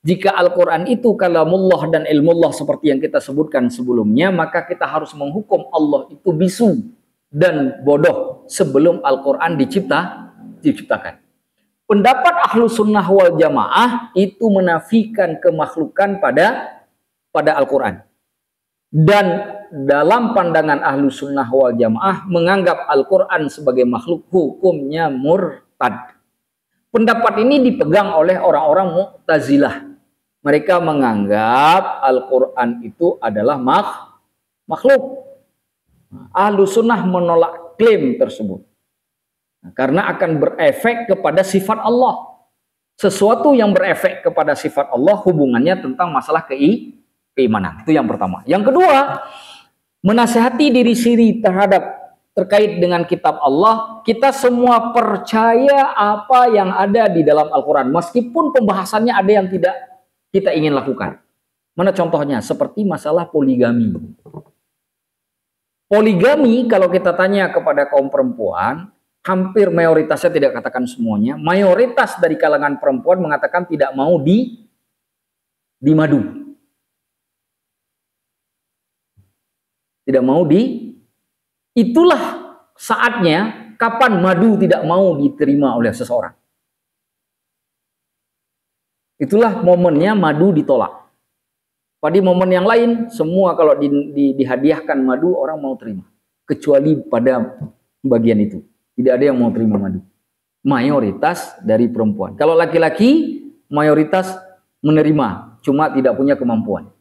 jika Al-Quran itu kalamullah dan ilmullah seperti yang kita sebutkan sebelumnya, maka kita harus menghukum Allah itu bisu dan bodoh sebelum Al-Quran diciptakan. Pendapat Ahlu Sunnah wal Jamaah itu menafikan kemakhlukan pada Al-Quran. Dan dalam pandangan Ahlu Sunnah wal Jamaah menganggap Al-Quran sebagai makhluk, hukumnya murtad. Pendapat ini dipegang oleh orang-orang Mu'tazilah. Mereka menganggap Al-Quran itu adalah makhluk. Ahlu Sunnah menolak klaim tersebut. Karena akan berefek kepada sifat Allah. Sesuatu yang berefek kepada sifat Allah hubungannya tentang masalah keimanan. Itu yang pertama. Yang kedua, menasihati diri sendiri terkait dengan kitab Allah. Kita semua percaya apa yang ada di dalam Al-Quran. Meskipun pembahasannya ada yang tidak kita ingin lakukan. Mana contohnya? Seperti masalah poligami. Poligami kalau kita tanya kepada kaum perempuan, hampir mayoritasnya, tidak katakan semuanya, mayoritas dari kalangan perempuan mengatakan tidak mau dimadu. Tidak mau itulah saatnya kapan madu tidak mau diterima oleh seseorang. Itulah momennya madu ditolak. Pada momen yang lain, semua kalau dihadiahkan madu, orang mau terima. Kecuali pada bagian itu. Tidak ada yang mau terima madu. Mayoritas dari perempuan. Kalau laki-laki, mayoritas menerima. Cuma tidak punya kemampuan.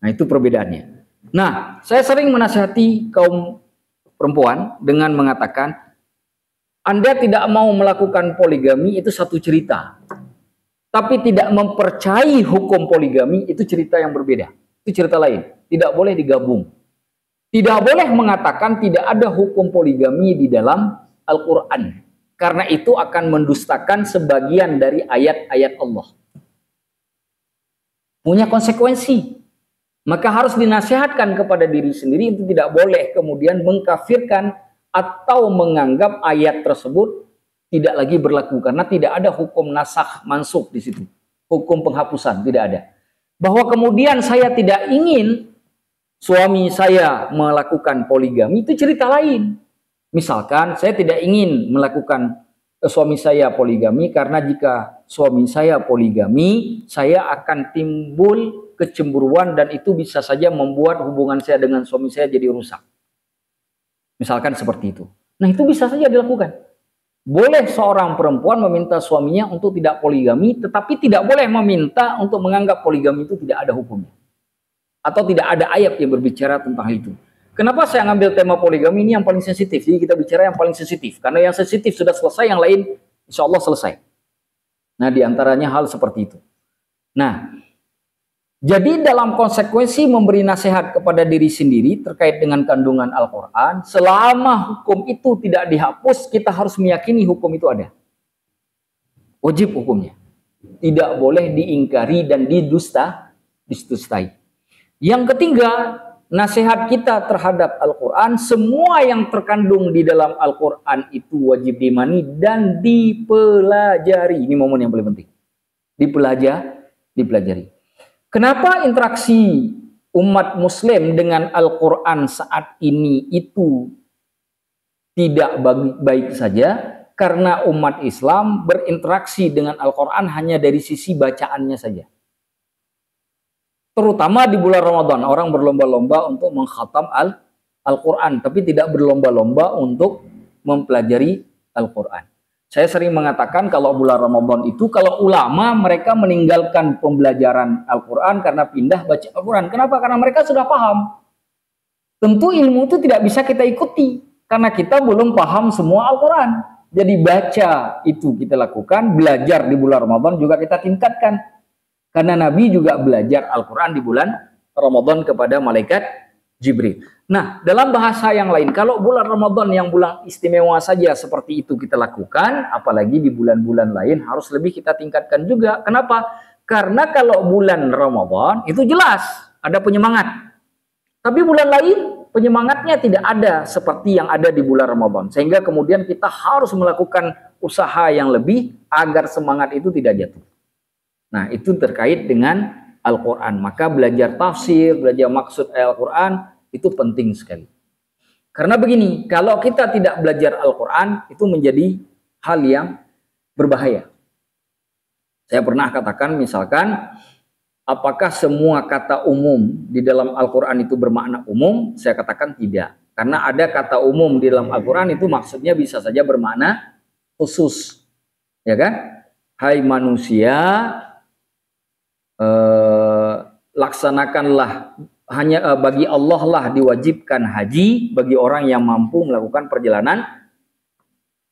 Nah, itu perbedaannya. Nah, saya sering menasihati kaum perempuan dengan mengatakan, Anda tidak mau melakukan poligami itu satu cerita. Tapi tidak mempercayai hukum poligami itu cerita yang berbeda. Itu cerita lain. Tidak boleh digabung. Tidak boleh mengatakan tidak ada hukum poligami di dalam Al-Quran. Karena itu akan mendustakan sebagian dari ayat-ayat Allah. Punya konsekuensi. Maka harus dinasihatkan kepada diri sendiri, itu tidak boleh kemudian mengkafirkan atau menganggap ayat tersebut tidak lagi berlaku. Karena tidak ada hukum nasakh mansukh di situ. Hukum penghapusan, tidak ada. Bahwa kemudian saya tidak ingin suami saya melakukan poligami, itu cerita lain. Misalkan saya tidak ingin melakukan suami saya poligami karena jika suami saya poligami, saya akan timbul kecemburuan dan itu bisa saja membuat hubungan saya dengan suami saya jadi rusak. Misalkan seperti itu. Nah, itu bisa saja dilakukan. Boleh seorang perempuan meminta suaminya untuk tidak poligami, tetapi tidak boleh meminta untuk menganggap poligami itu tidak ada hukumnya. Atau tidak ada ayat yang berbicara tentang itu. Kenapa saya ngambil tema poligami ini yang paling sensitif? Jadi kita bicara yang paling sensitif. Karena yang sensitif sudah selesai, yang lain insya Allah selesai. Nah, diantaranya hal seperti itu. Nah, jadi dalam konsekuensi memberi nasihat kepada diri sendiri terkait dengan kandungan Al-Quran, selama hukum itu tidak dihapus, kita harus meyakini hukum itu ada. Wajib hukumnya. Tidak boleh diingkari dan didustai. Yang ketiga, nasihat kita terhadap Al-Quran, semua yang terkandung di dalam Al-Quran itu wajib diimani dan dipelajari. Ini momen yang paling penting. Dipelajari. Kenapa interaksi umat muslim dengan Al-Quran saat ini itu tidak baik saja? Karena umat Islam berinteraksi dengan Al-Quran hanya dari sisi bacaannya saja. Terutama di bulan Ramadan, orang berlomba-lomba untuk mengkhatam Al-Quran, tapi tidak berlomba-lomba untuk mempelajari Al-Quran. Saya sering mengatakan kalau bulan Ramadan itu, kalau ulama mereka meninggalkan pembelajaran Al-Quran karena pindah baca Al-Quran. Kenapa? Karena mereka sudah paham. Tentu ilmu itu tidak bisa kita ikuti, karena kita belum paham semua Al-Quran. Jadi baca itu kita lakukan, belajar di bulan Ramadan juga kita tingkatkan. Karena Nabi juga belajar Al-Quran di bulan Ramadan kepada malaikat Jibril. Nah, dalam bahasa yang lain, kalau bulan Ramadan yang bulan istimewa saja seperti itu kita lakukan, apalagi di bulan-bulan lain harus lebih kita tingkatkan juga. Kenapa? Karena kalau bulan Ramadan itu jelas ada penyemangat. Tapi bulan lain penyemangatnya tidak ada seperti yang ada di bulan Ramadan. Sehingga kemudian kita harus melakukan usaha yang lebih agar semangat itu tidak jatuh. Nah, itu terkait dengan Al-Quran. Maka belajar tafsir, belajar maksud Al-Quran itu penting sekali. Karena begini, kalau kita tidak belajar Al-Quran itu menjadi hal yang berbahaya. Saya pernah katakan misalkan, apakah semua kata umum di dalam Al-Quran itu bermakna umum? Saya katakan tidak. Karena ada kata umum di dalam Al-Quran itu maksudnya bisa saja bermakna khusus. Ya kan? Hai manusia, laksanakanlah, hanya bagi Allah lah diwajibkan haji bagi orang yang mampu melakukan perjalanan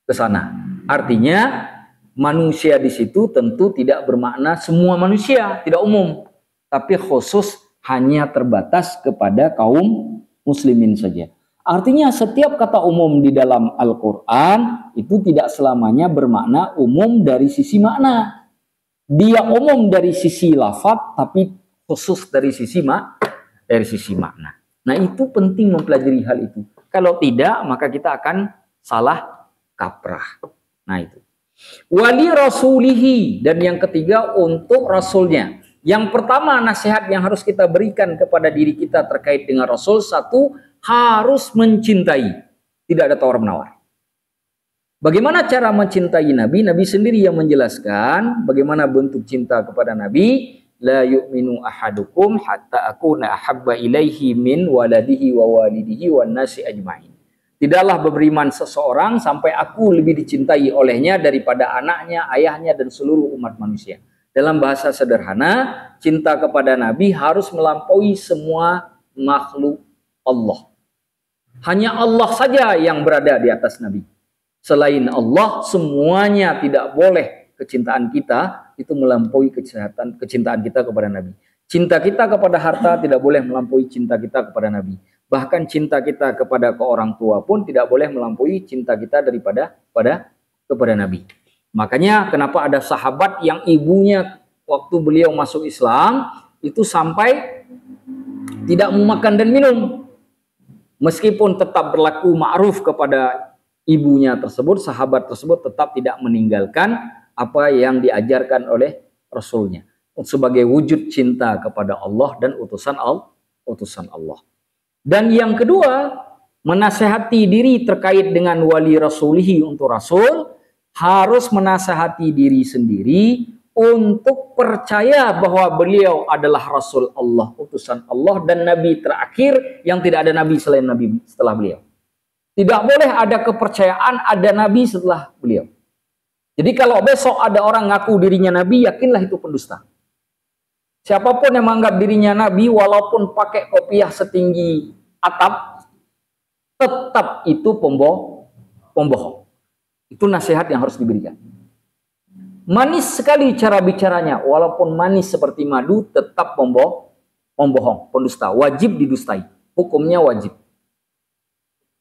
ke sana. Artinya manusia di situ tentu tidak bermakna semua manusia, tidak umum, tapi khusus hanya terbatas kepada kaum muslimin saja. Artinya setiap kata umum di dalam Al-Quran itu tidak selamanya bermakna umum dari sisi makna. Dia umum dari sisi lafaz, tapi khusus dari sisi makna. Nah, itu penting mempelajari hal itu. Kalau tidak, maka kita akan salah kaprah. Nah, itu. Wali rasulihi, dan yang ketiga untuk rasulnya. Yang pertama nasihat yang harus kita berikan kepada diri kita terkait dengan Rasul, satu, harus mencintai. Tidak ada tawar-menawar. Bagaimana cara mencintai Nabi? Nabi sendiri yang menjelaskan bagaimana bentuk cinta kepada Nabi. La yu'minu ahadukum hatta akuna ahabba ilaihi min waladihi wa walidihi wan nasi ajma'in. Tidaklah beriman seseorang sampai aku lebih dicintai olehnya daripada anaknya, ayahnya, dan seluruh umat manusia. Dalam bahasa sederhana, cinta kepada Nabi harus melampaui semua makhluk Allah. Hanya Allah saja yang berada di atas Nabi. Selain Allah, semuanya tidak boleh kecintaan kita itu melampaui kecintaan kita kepada Nabi. Cinta kita kepada harta tidak boleh melampaui cinta kita kepada Nabi. Bahkan cinta kita kepada orang tua pun tidak boleh melampaui cinta kita kepada Nabi. Makanya kenapa ada sahabat yang ibunya waktu beliau masuk Islam itu sampai tidak mau makan dan minum. Meskipun tetap berlaku ma'ruf kepada ibunya tersebut, sahabat tersebut tetap tidak meninggalkan apa yang diajarkan oleh Rasulnya sebagai wujud cinta kepada Allah dan utusan Allah. Dan yang kedua, menasehati diri terkait dengan wali rasulihi untuk Rasul, harus menasehati diri sendiri untuk percaya bahwa beliau adalah Rasul Allah, utusan Allah, dan Nabi terakhir yang tidak ada Nabi selain Nabi setelah beliau. Tidak boleh ada kepercayaan ada Nabi setelah beliau. Jadi kalau besok ada orang ngaku dirinya Nabi, yakinlah itu pendusta. Siapapun yang menganggap dirinya Nabi, walaupun pakai kopiah setinggi atap, tetap itu pembohong. Itu nasihat yang harus diberikan. Manis sekali cara bicaranya, walaupun manis seperti madu, tetap pembohong, pendusta, wajib didustai. Hukumnya wajib.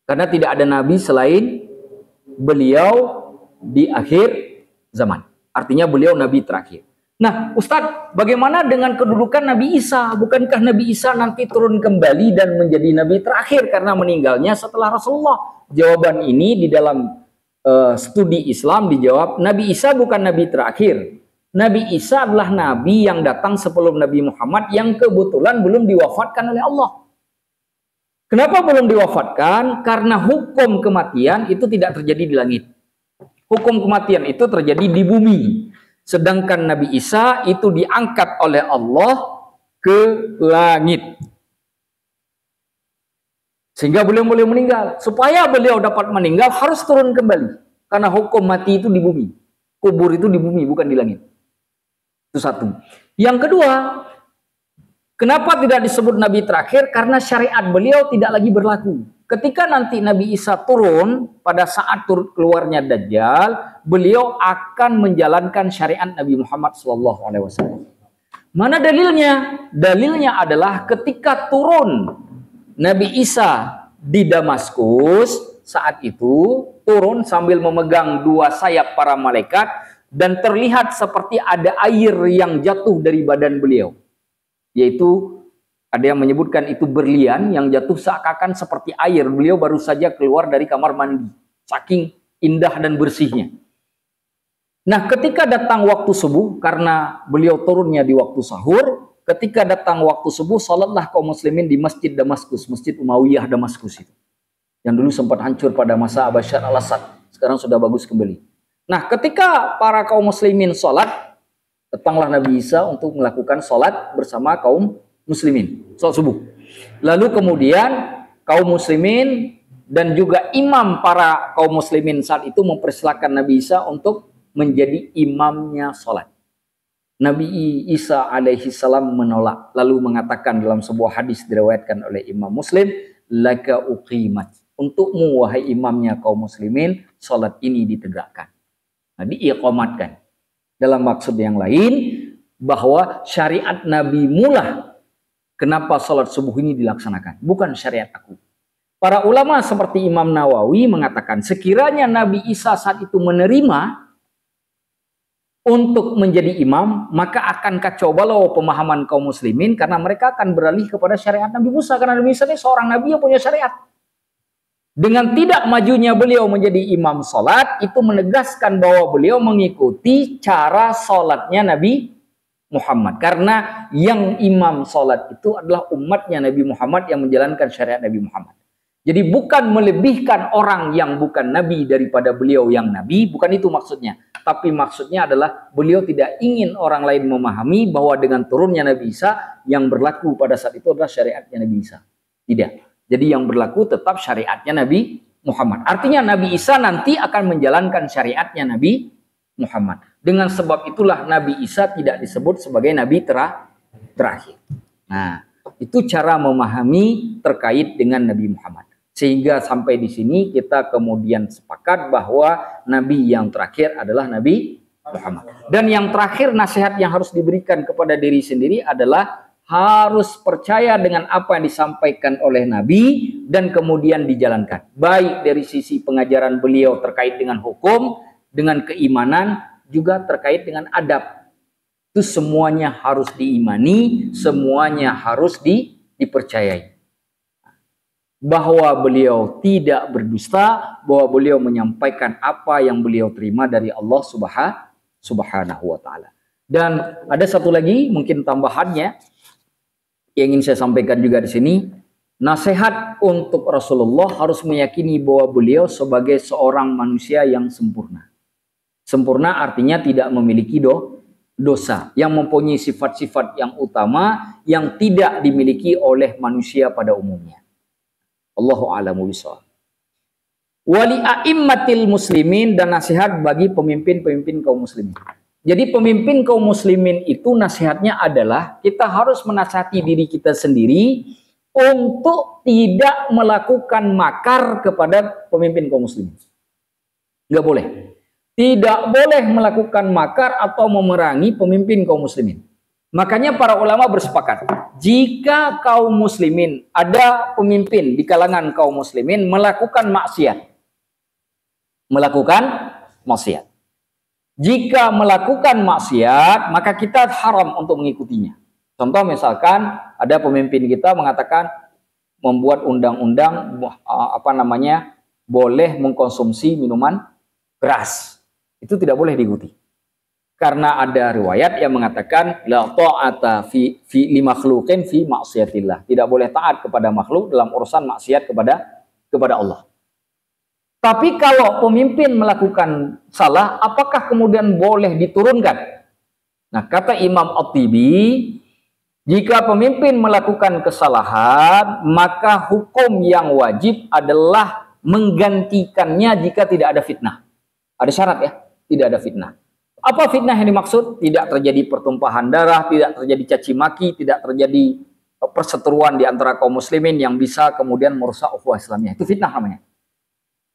Karena tidak ada nabi selain beliau di akhir zaman. Artinya beliau nabi terakhir. Nah, Ustadz, bagaimana dengan kedudukan Nabi Isa? Bukankah Nabi Isa nanti turun kembali dan menjadi nabi terakhir karena meninggalnya setelah Rasulullah? Jawaban ini di dalam studi Islam dijawab, Nabi Isa bukan nabi terakhir. Nabi Isa adalah nabi yang datang sebelum Nabi Muhammad yang kebetulan belum diwafatkan oleh Allah. Kenapa belum diwafatkan? Karena hukum kematian itu tidak terjadi di langit. Hukum kematian itu terjadi di bumi. Sedangkan Nabi Isa itu diangkat oleh Allah ke langit. Sehingga beliau boleh meninggal. Supaya beliau dapat meninggal harus turun kembali. Karena hukum mati itu di bumi. Kubur itu di bumi, bukan di langit. Itu satu. Yang kedua, kenapa tidak disebut nabi terakhir? Karena syariat beliau tidak lagi berlaku. Ketika nanti Nabi Isa turun, pada saat keluarnya Dajjal, beliau akan menjalankan syariat Nabi Muhammad SAW. Mana dalilnya? Dalilnya adalah ketika turun Nabi Isa di Damaskus, saat itu turun sambil memegang dua sayap para malaikat, dan terlihat seperti ada air yang jatuh dari badan beliau. Yaitu ada yang menyebutkan itu berlian yang jatuh seakan-akan seperti air. Beliau baru saja keluar dari kamar mandi. Saking indah dan bersihnya. Nah, ketika datang waktu subuh, karena beliau turunnya di waktu sahur, ketika datang waktu subuh, salatlah kaum muslimin di Masjid Damaskus, Masjid Umayyah Damaskus itu. Yang dulu sempat hancur pada masa Bashar al-Assad. Sekarang sudah bagus kembali. Nah, ketika para kaum muslimin salat, datanglah Nabi Isa untuk melakukan salat bersama kaum muslimin, salat subuh. Lalu kemudian kaum muslimin dan juga imam para kaum muslimin saat itu mempersilahkan Nabi Isa untuk menjadi imamnya salat. Nabi Isa alaihi salam menolak, lalu mengatakan dalam sebuah hadis diriwayatkan oleh Imam Muslim, laka uqimat, untukmu wahai imamnya kaum muslimin, salat ini ditegakkan. Nah, diiqamatkan. Dalam maksud yang lain, bahwa syariat Nabi mula kenapa salat subuh ini dilaksanakan, bukan syariat aku. Para ulama seperti Imam Nawawi mengatakan, sekiranya Nabi Isa saat itu menerima untuk menjadi imam, maka akan kacau balau pemahaman kaum muslimin, karena mereka akan beralih kepada syariat Nabi Musa, karena Nabi Musa ini seorang nabi yang punya syariat. Dengan tidak majunya beliau menjadi imam salat, itu menegaskan bahwa beliau mengikuti cara salatnya Nabi Muhammad. Karena yang imam salat itu adalah umatnya Nabi Muhammad yang menjalankan syariat Nabi Muhammad. Jadi bukan melebihkan orang yang bukan nabi daripada beliau yang nabi, bukan itu maksudnya. Tapi maksudnya adalah beliau tidak ingin orang lain memahami bahwa dengan turunnya Nabi Isa, yang berlaku pada saat itu adalah syariatnya Nabi Isa. Tidak. Jadi yang berlaku tetap syariatnya Nabi Muhammad. Artinya Nabi Isa nanti akan menjalankan syariatnya Nabi Muhammad. Dengan sebab itulah Nabi Isa tidak disebut sebagai nabi terakhir. Nah, itu cara memahami terkait dengan Nabi Muhammad. Sehingga sampai di sini kita kemudian sepakat bahwa nabi yang terakhir adalah Nabi Muhammad. Dan yang terakhir, nasihat yang harus diberikan kepada diri sendiri adalah harus percaya dengan apa yang disampaikan oleh Nabi dan kemudian dijalankan. Baik dari sisi pengajaran beliau terkait dengan hukum, dengan keimanan, juga terkait dengan adab. Itu semuanya harus diimani, semuanya harus dipercayai. Bahwa beliau tidak berdusta, bahwa beliau menyampaikan apa yang beliau terima dari Allah Subhanahu wa ta'ala. Dan ada satu lagi mungkin tambahannya yang ingin saya sampaikan juga di sini. Nasihat untuk Rasulullah harus meyakini bahwa beliau sebagai seorang manusia yang sempurna. Sempurna artinya tidak memiliki dosa, yang mempunyai sifat-sifat yang utama yang tidak dimiliki oleh manusia pada umumnya. Allahu a'lamu bishawab. Wali a'immatil muslimin, dan nasihat bagi pemimpin-pemimpin kaum muslimin. Jadi pemimpin kaum muslimin itu nasihatnya adalah kita harus menasihati diri kita sendiri untuk tidak melakukan makar kepada pemimpin kaum muslimin. Nggak boleh. Tidak boleh melakukan makar atau memerangi pemimpin kaum muslimin. Makanya para ulama bersepakat, jika kaum muslimin, ada pemimpin di kalangan kaum muslimin melakukan maksiat. Jika melakukan maksiat, maka kita haram untuk mengikutinya. Contoh misalkan ada pemimpin kita mengatakan membuat undang-undang boleh mengkonsumsi minuman keras. Itu tidak boleh diikuti. Karena ada riwayat yang mengatakan la ta'ata fi makhluqin fi maksiatillah. Tidak boleh taat kepada makhluk dalam urusan maksiat kepada Allah. Tapi kalau pemimpin melakukan salah, apakah kemudian boleh diturunkan? Nah, kata Imam At-Tibi, jika pemimpin melakukan kesalahan, maka hukum yang wajib adalah menggantikannya jika tidak ada fitnah. Ada syarat ya, tidak ada fitnah. Apa fitnah yang dimaksud? Tidak terjadi pertumpahan darah, tidak terjadi caci maki, tidak terjadi perseteruan di antara kaum muslimin yang bisa kemudian merusak ukhuwah Islamiyah. Itu fitnah namanya.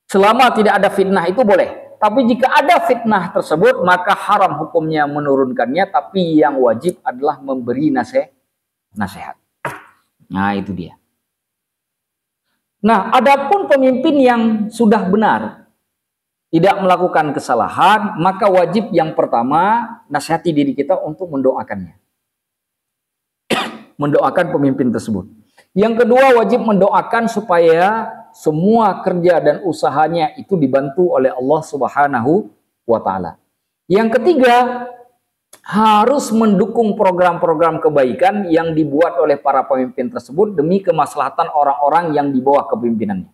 Selama tidak ada fitnah itu boleh. Tapi jika ada fitnah tersebut, maka haram hukumnya menurunkannya, tapi yang wajib adalah memberi nasihat. Nah, itu dia. Nah, adapun pemimpin yang sudah benar, tidak melakukan kesalahan, maka wajib yang pertama, nasihati diri kita untuk mendoakannya. Mendoakan pemimpin tersebut. Yang kedua, wajib mendoakan supaya semua kerja dan usahanya itu dibantu oleh Allah Subhanahu wa Ta'ala. Yang ketiga, harus mendukung program-program kebaikan yang dibuat oleh para pemimpin tersebut demi kemaslahatan orang-orang yang di bawah kepemimpinannya.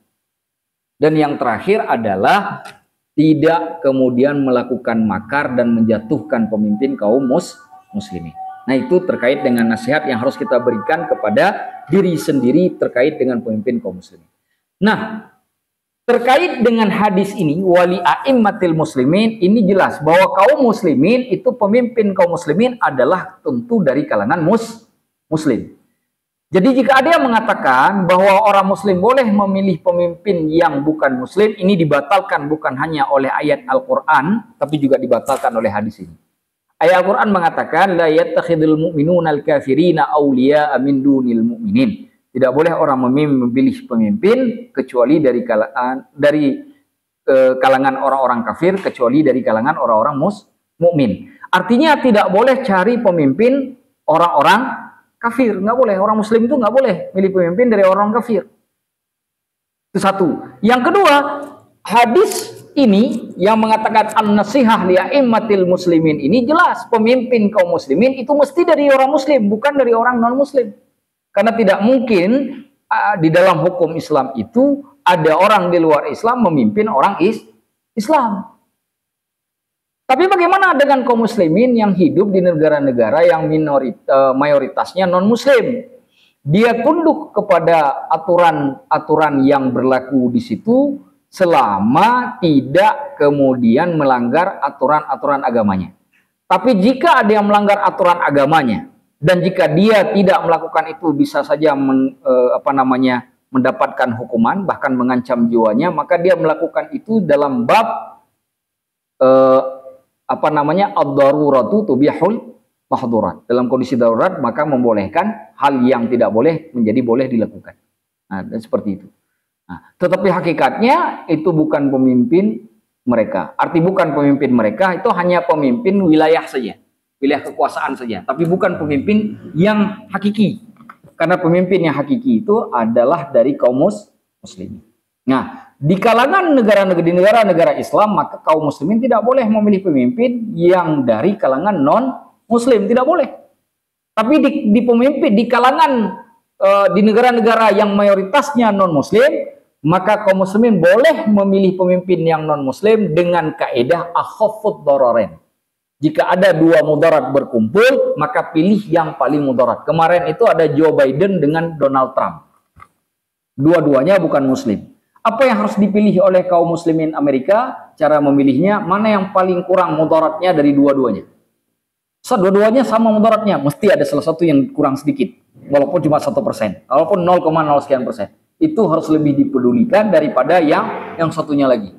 Dan yang terakhir adalah tidak kemudian melakukan makar dan menjatuhkan pemimpin kaum muslimin. Nah, itu terkait dengan nasihat yang harus kita berikan kepada diri sendiri terkait dengan pemimpin kaum muslimin. Nah, terkait dengan hadis ini, wali a'immatil muslimin, ini jelas bahwa kaum muslimin itu pemimpin kaum muslimin adalah tentu dari kalangan muslim. Jadi jika ada yang mengatakan bahwa orang muslim boleh memilih pemimpin yang bukan muslim, ini dibatalkan bukan hanya oleh ayat Al-Quran, tapi juga dibatalkan oleh hadis ini. Ayat Al-Quran mengatakan, la yattakhidul mu'minuna al-kafirina awliya'a min dunil mu'minin. Tidak boleh orang memilih pemimpin kecuali dari kalangan orang-orang kafir, kecuali dari kalangan orang-orang mukmin. Artinya tidak boleh cari pemimpin orang-orang kafir, nggak boleh. Orang muslim itu nggak boleh milih pemimpin dari orang kafir. Itu satu. Yang kedua, hadis ini yang mengatakan an-nasihah li a'immatil muslimin ini jelas pemimpin kaum muslimin itu mesti dari orang muslim, bukan dari orang non muslim. Karena tidak mungkin di dalam hukum Islam itu ada orang di luar Islam memimpin orang Islam. Tapi bagaimana dengan kaum muslimin yang hidup di negara-negara yang mayoritasnya non-muslim? Dia tunduk kepada aturan-aturan yang berlaku di situ selama tidak kemudian melanggar aturan-aturan agamanya. Tapi jika ada yang melanggar aturan agamanya, dan jika dia tidak melakukan itu bisa saja mendapatkan hukuman, bahkan mengancam jiwanya, maka dia melakukan itu dalam bab ad-daruratu tubihul mahdurat. Dalam kondisi darurat maka membolehkan hal yang tidak boleh menjadi boleh dilakukan. Nah, dan seperti itu. Nah, tetapi hakikatnya itu bukan pemimpin mereka. Arti bukan pemimpin mereka itu hanya pemimpin wilayah saja. Wilayah kekuasaan saja, tapi bukan pemimpin yang hakiki. Karena pemimpin yang hakiki itu adalah dari kaum muslimin. Nah, di kalangan negara-negara Islam, maka kaum muslimin tidak boleh memilih pemimpin yang dari kalangan non-muslim, tidak boleh. Tapi di kalangan di negara-negara yang mayoritasnya non-muslim, maka kaum muslimin boleh memilih pemimpin yang non-muslim dengan kaidah akhaffud dararain. Jika ada dua mudarat berkumpul, maka pilih yang paling mudarat. Kemarin itu ada Joe Biden dengan Donald Trump. Dua-duanya bukan muslim. Apa yang harus dipilih oleh kaum muslimin Amerika? Cara memilihnya, mana yang paling kurang mudaratnya dari dua-duanya? Dua-duanya sama mudaratnya, mesti ada salah satu yang kurang sedikit. walaupun cuma 1%, walaupun 0,0 sekian persen, itu harus lebih dipedulikan daripada yang satunya lagi.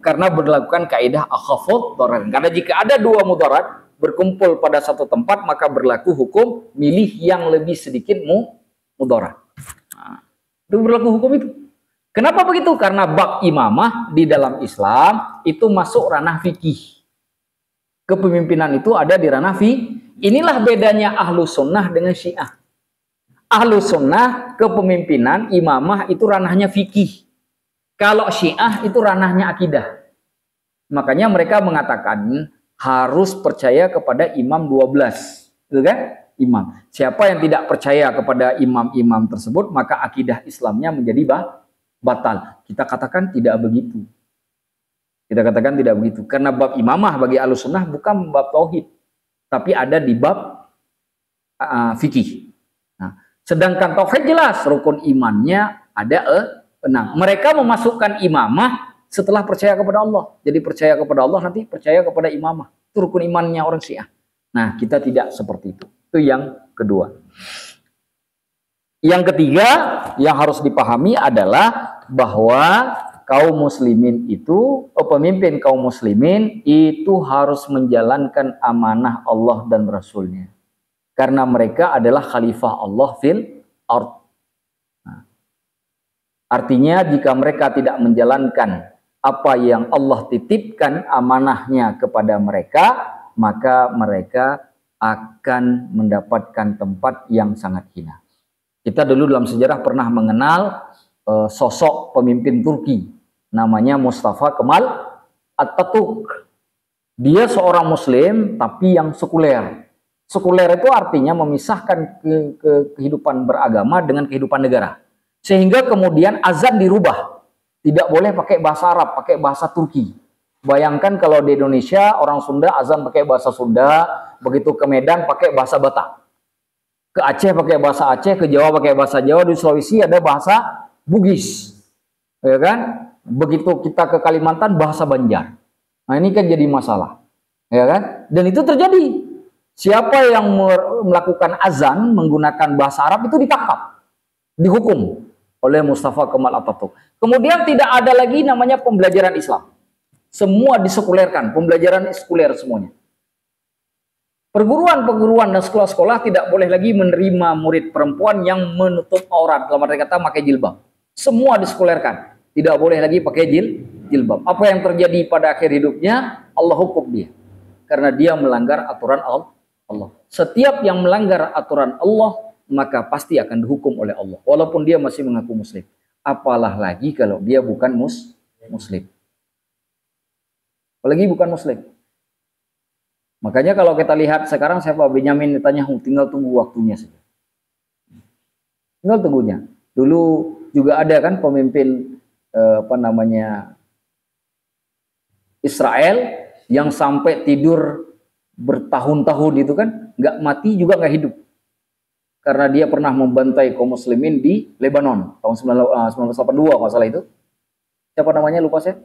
Karena berlakukan kaidah akhafud darar. Karena jika ada dua mudarat berkumpul pada satu tempat, maka berlaku hukum milih yang lebih sedikit mudarat. Nah, itu berlaku hukum itu. Kenapa begitu? Karena bab imamah di dalam Islam itu masuk ranah fikih. Kepemimpinan itu ada di ranah fikih. Inilah bedanya ahlu sunnah dengan syiah. Ahlu sunnah kepemimpinan imamah itu ranahnya fikih. Kalau syiah itu ranahnya akidah. Makanya mereka mengatakan harus percaya kepada imam 12. Gitu kan? Imam. Siapa yang tidak percaya kepada imam-imam tersebut, maka akidah Islamnya menjadi batal. Kita katakan tidak begitu. Kita katakan tidak begitu. Karena bab imamah bagi ahlu sunnah bukan bab tauhid. Tapi ada di bab fikih. Nah, sedangkan tauhid jelas. Rukun imannya ada 6. Mereka memasukkan imamah setelah percaya kepada Allah. Jadi percaya kepada Allah nanti percaya kepada imamah. Itu rukun imannya orang Syiah. Nah, kita tidak seperti itu. Itu yang kedua. Yang ketiga yang harus dipahami adalah bahwa kaum muslimin itu, pemimpin kaum muslimin itu harus menjalankan amanah Allah dan Rasulnya. Karena mereka adalah khalifah Allah fil ard. Nah, artinya jika mereka tidak menjalankan apa yang Allah titipkan amanahnya kepada mereka, maka mereka akan mendapatkan tempat yang sangat hina. Kita dulu dalam sejarah pernah mengenal sosok pemimpin Turki, namanya Mustafa Kemal Atatürk. Dia seorang muslim tapi yang sekuler. Sekuler itu artinya memisahkan kehidupan beragama dengan kehidupan negara. Sehingga kemudian azan dirubah. Tidak boleh pakai bahasa Arab, pakai bahasa Turki. Bayangkan kalau di Indonesia orang Sunda azan pakai bahasa Sunda, begitu ke Medan pakai bahasa Batak. Ke Aceh pakai bahasa Aceh, ke Jawa pakai bahasa Jawa, di Sulawesi ada bahasa Bugis. Ya kan? Begitu kita ke Kalimantan bahasa Banjar. Nah, ini kan jadi masalah. Ya kan? Dan itu terjadi. Siapa yang melakukan azan menggunakan bahasa Arab itu ditangkap, dihukum oleh Mustafa Kemal Atatürk. Kemudian tidak ada lagi namanya pembelajaran Islam. Semua disekulerkan, pembelajaran sekuler semuanya. Perguruan-perguruan dan sekolah-sekolah tidak boleh lagi menerima murid perempuan yang menutup aurat, dalam arti kata pakai jilbab. Semua disekulerkan, tidak boleh lagi pakai jilbab. Apa yang terjadi pada akhir hidupnya? Allah hukum dia, karena dia melanggar aturan Allah. Setiap yang melanggar aturan Allah maka pasti akan dihukum oleh Allah, walaupun dia masih mengaku muslim. Apalah lagi kalau dia bukan muslim. Apalagi bukan muslim. Makanya kalau kita lihat sekarang siapa Benyamin Netanyahu, tinggal tunggu waktunya saja. Tinggal tunggunya. Dulu juga ada kan pemimpin Israel yang sampai tidur bertahun-tahun itu kan, nggak mati juga nggak hidup. Karena dia pernah membantai kaum muslimin di Lebanon tahun 1982 kalau salah itu. Siapa namanya lupa saya?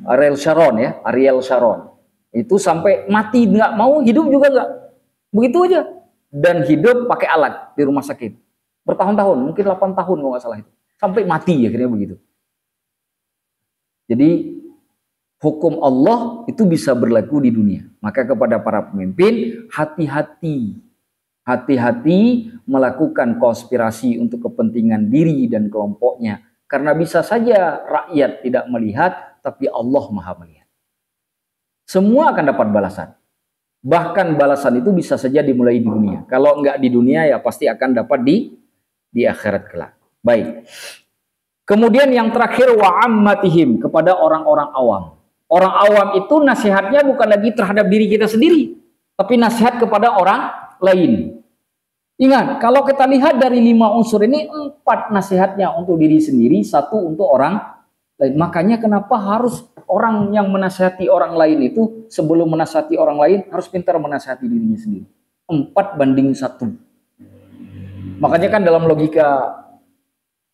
Ariel Sharon. Itu sampai mati nggak mau, hidup juga nggak, begitu aja. Dan hidup pakai alat di rumah sakit bertahun-tahun, mungkin 8 tahun kalau nggak salah itu, sampai mati akhirnya begitu. Jadi hukum Allah itu bisa berlaku di dunia. Maka kepada para pemimpin, hati-hati melakukan konspirasi untuk kepentingan diri dan kelompoknya, karena bisa saja rakyat tidak melihat, tapi Allah Maha melihat. Semua akan dapat balasan. Bahkan balasan itu bisa saja dimulai di dunia. Kalau enggak di dunia ya pasti akan dapat di akhirat kelak. Baik. Kemudian yang terakhir wa'ammatihim, kepada orang-orang awam. Orang awam itu nasihatnya bukan lagi terhadap diri kita sendiri, tapi nasihat kepada orang lain. Ingat, kalau kita lihat dari 5 unsur ini, 4 nasihatnya untuk diri sendiri, 1 untuk orang lain. Makanya kenapa harus orang yang menasihati orang lain itu sebelum menasihati orang lain harus pintar menasihati dirinya sendiri. 4:1. Makanya kan dalam logika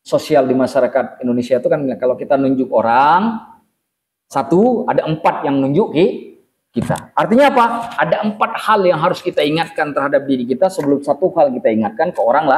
sosial di masyarakat Indonesia itu kan kalau kita nunjuk orang, 1 ada 4 yang nunjuk kita. Artinya apa? Ada 4 hal yang harus kita ingatkan terhadap diri kita sebelum 1 hal kita ingatkan ke orang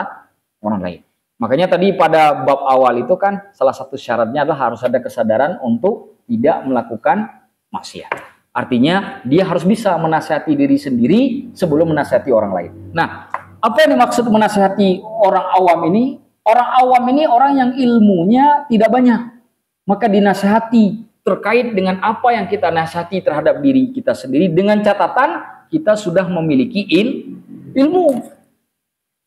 lain. Makanya tadi pada bab awal itu kan salah satu syaratnya adalah harus ada kesadaran untuk tidak melakukan maksiat. Artinya dia harus bisa menasihati diri sendiri sebelum menasihati orang lain. Nah, apa yang dimaksud menasihati orang awam ini? Orang awam ini orang yang ilmunya tidak banyak. Maka dinasihati terkait dengan apa yang kita nasihati terhadap diri kita sendiri dengan catatan kita sudah memiliki ilmu.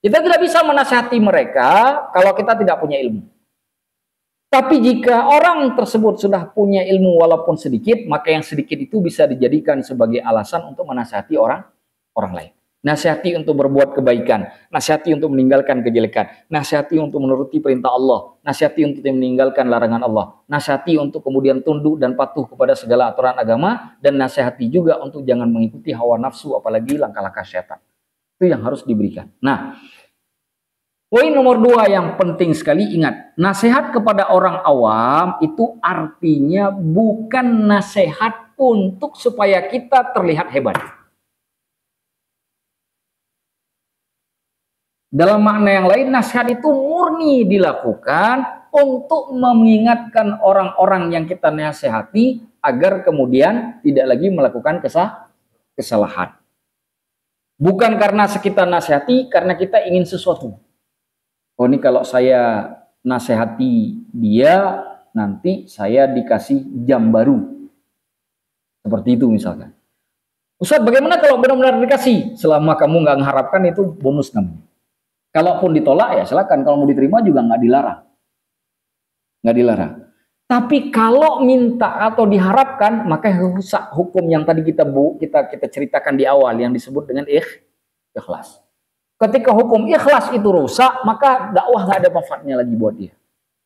Kita tidak bisa menasihati mereka kalau kita tidak punya ilmu. Tapi jika orang tersebut sudah punya ilmu walaupun sedikit, maka yang sedikit itu bisa dijadikan sebagai alasan untuk menasihati orang lain. Nasihati untuk berbuat kebaikan, nasihati untuk meninggalkan kejelekan, nasihati untuk menuruti perintah Allah, nasihati untuk meninggalkan larangan Allah, nasihati untuk kemudian tunduk dan patuh kepada segala aturan agama, dan nasihati juga untuk jangan mengikuti hawa nafsu apalagi langkah-langkah syaitan. Itu yang harus diberikan. Nah, poin nomor 2 yang penting sekali, ingat, nasihat kepada orang awam itu artinya bukan nasihat untuk supaya kita terlihat hebat. Dalam makna yang lain, nasihat itu murni dilakukan untuk mengingatkan orang-orang yang kita nasihati agar kemudian tidak lagi melakukan kesalahan. Bukan karena kita nasihati, karena kita ingin sesuatu. Oh, ini kalau saya nasihati dia, nanti saya dikasih jam baru. Seperti itu misalkan. Ustaz, bagaimana kalau benar-benar dikasih? Selama kamu nggak mengharapkan, itu bonus namanya. Kalaupun ditolak ya silakan, kalau mau diterima juga nggak dilarang. Nggak dilarang. Tapi kalau minta atau diharapkan, maka rusak hukum yang tadi kita ceritakan di awal yang disebut dengan ikhlas. Ketika hukum ikhlas itu rusak, masa dakwah nggak ada manfaatnya lagi buat dia.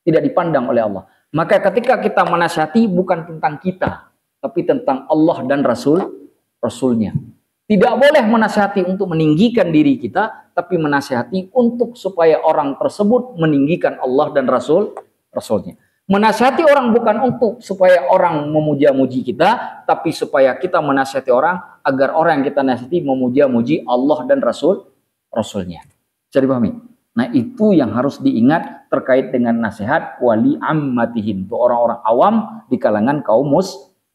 Tidak dipandang oleh Allah. Maka ketika kita menasihati bukan tentang kita, tapi tentang Allah dan Rasulnya. Tidak boleh menasihati untuk meninggikan diri kita, tapi menasihati untuk supaya orang tersebut meninggikan Allah dan Rasulnya. Menasihati orang bukan untuk supaya orang memuja-muji kita, tapi supaya kita menasihati orang agar orang yang kita nasihati memuja-muji Allah dan Rasulnya. Bisa dipahami? Nah, itu yang harus diingat terkait dengan nasihat wali ammatihim, itu orang-orang awam di kalangan kaum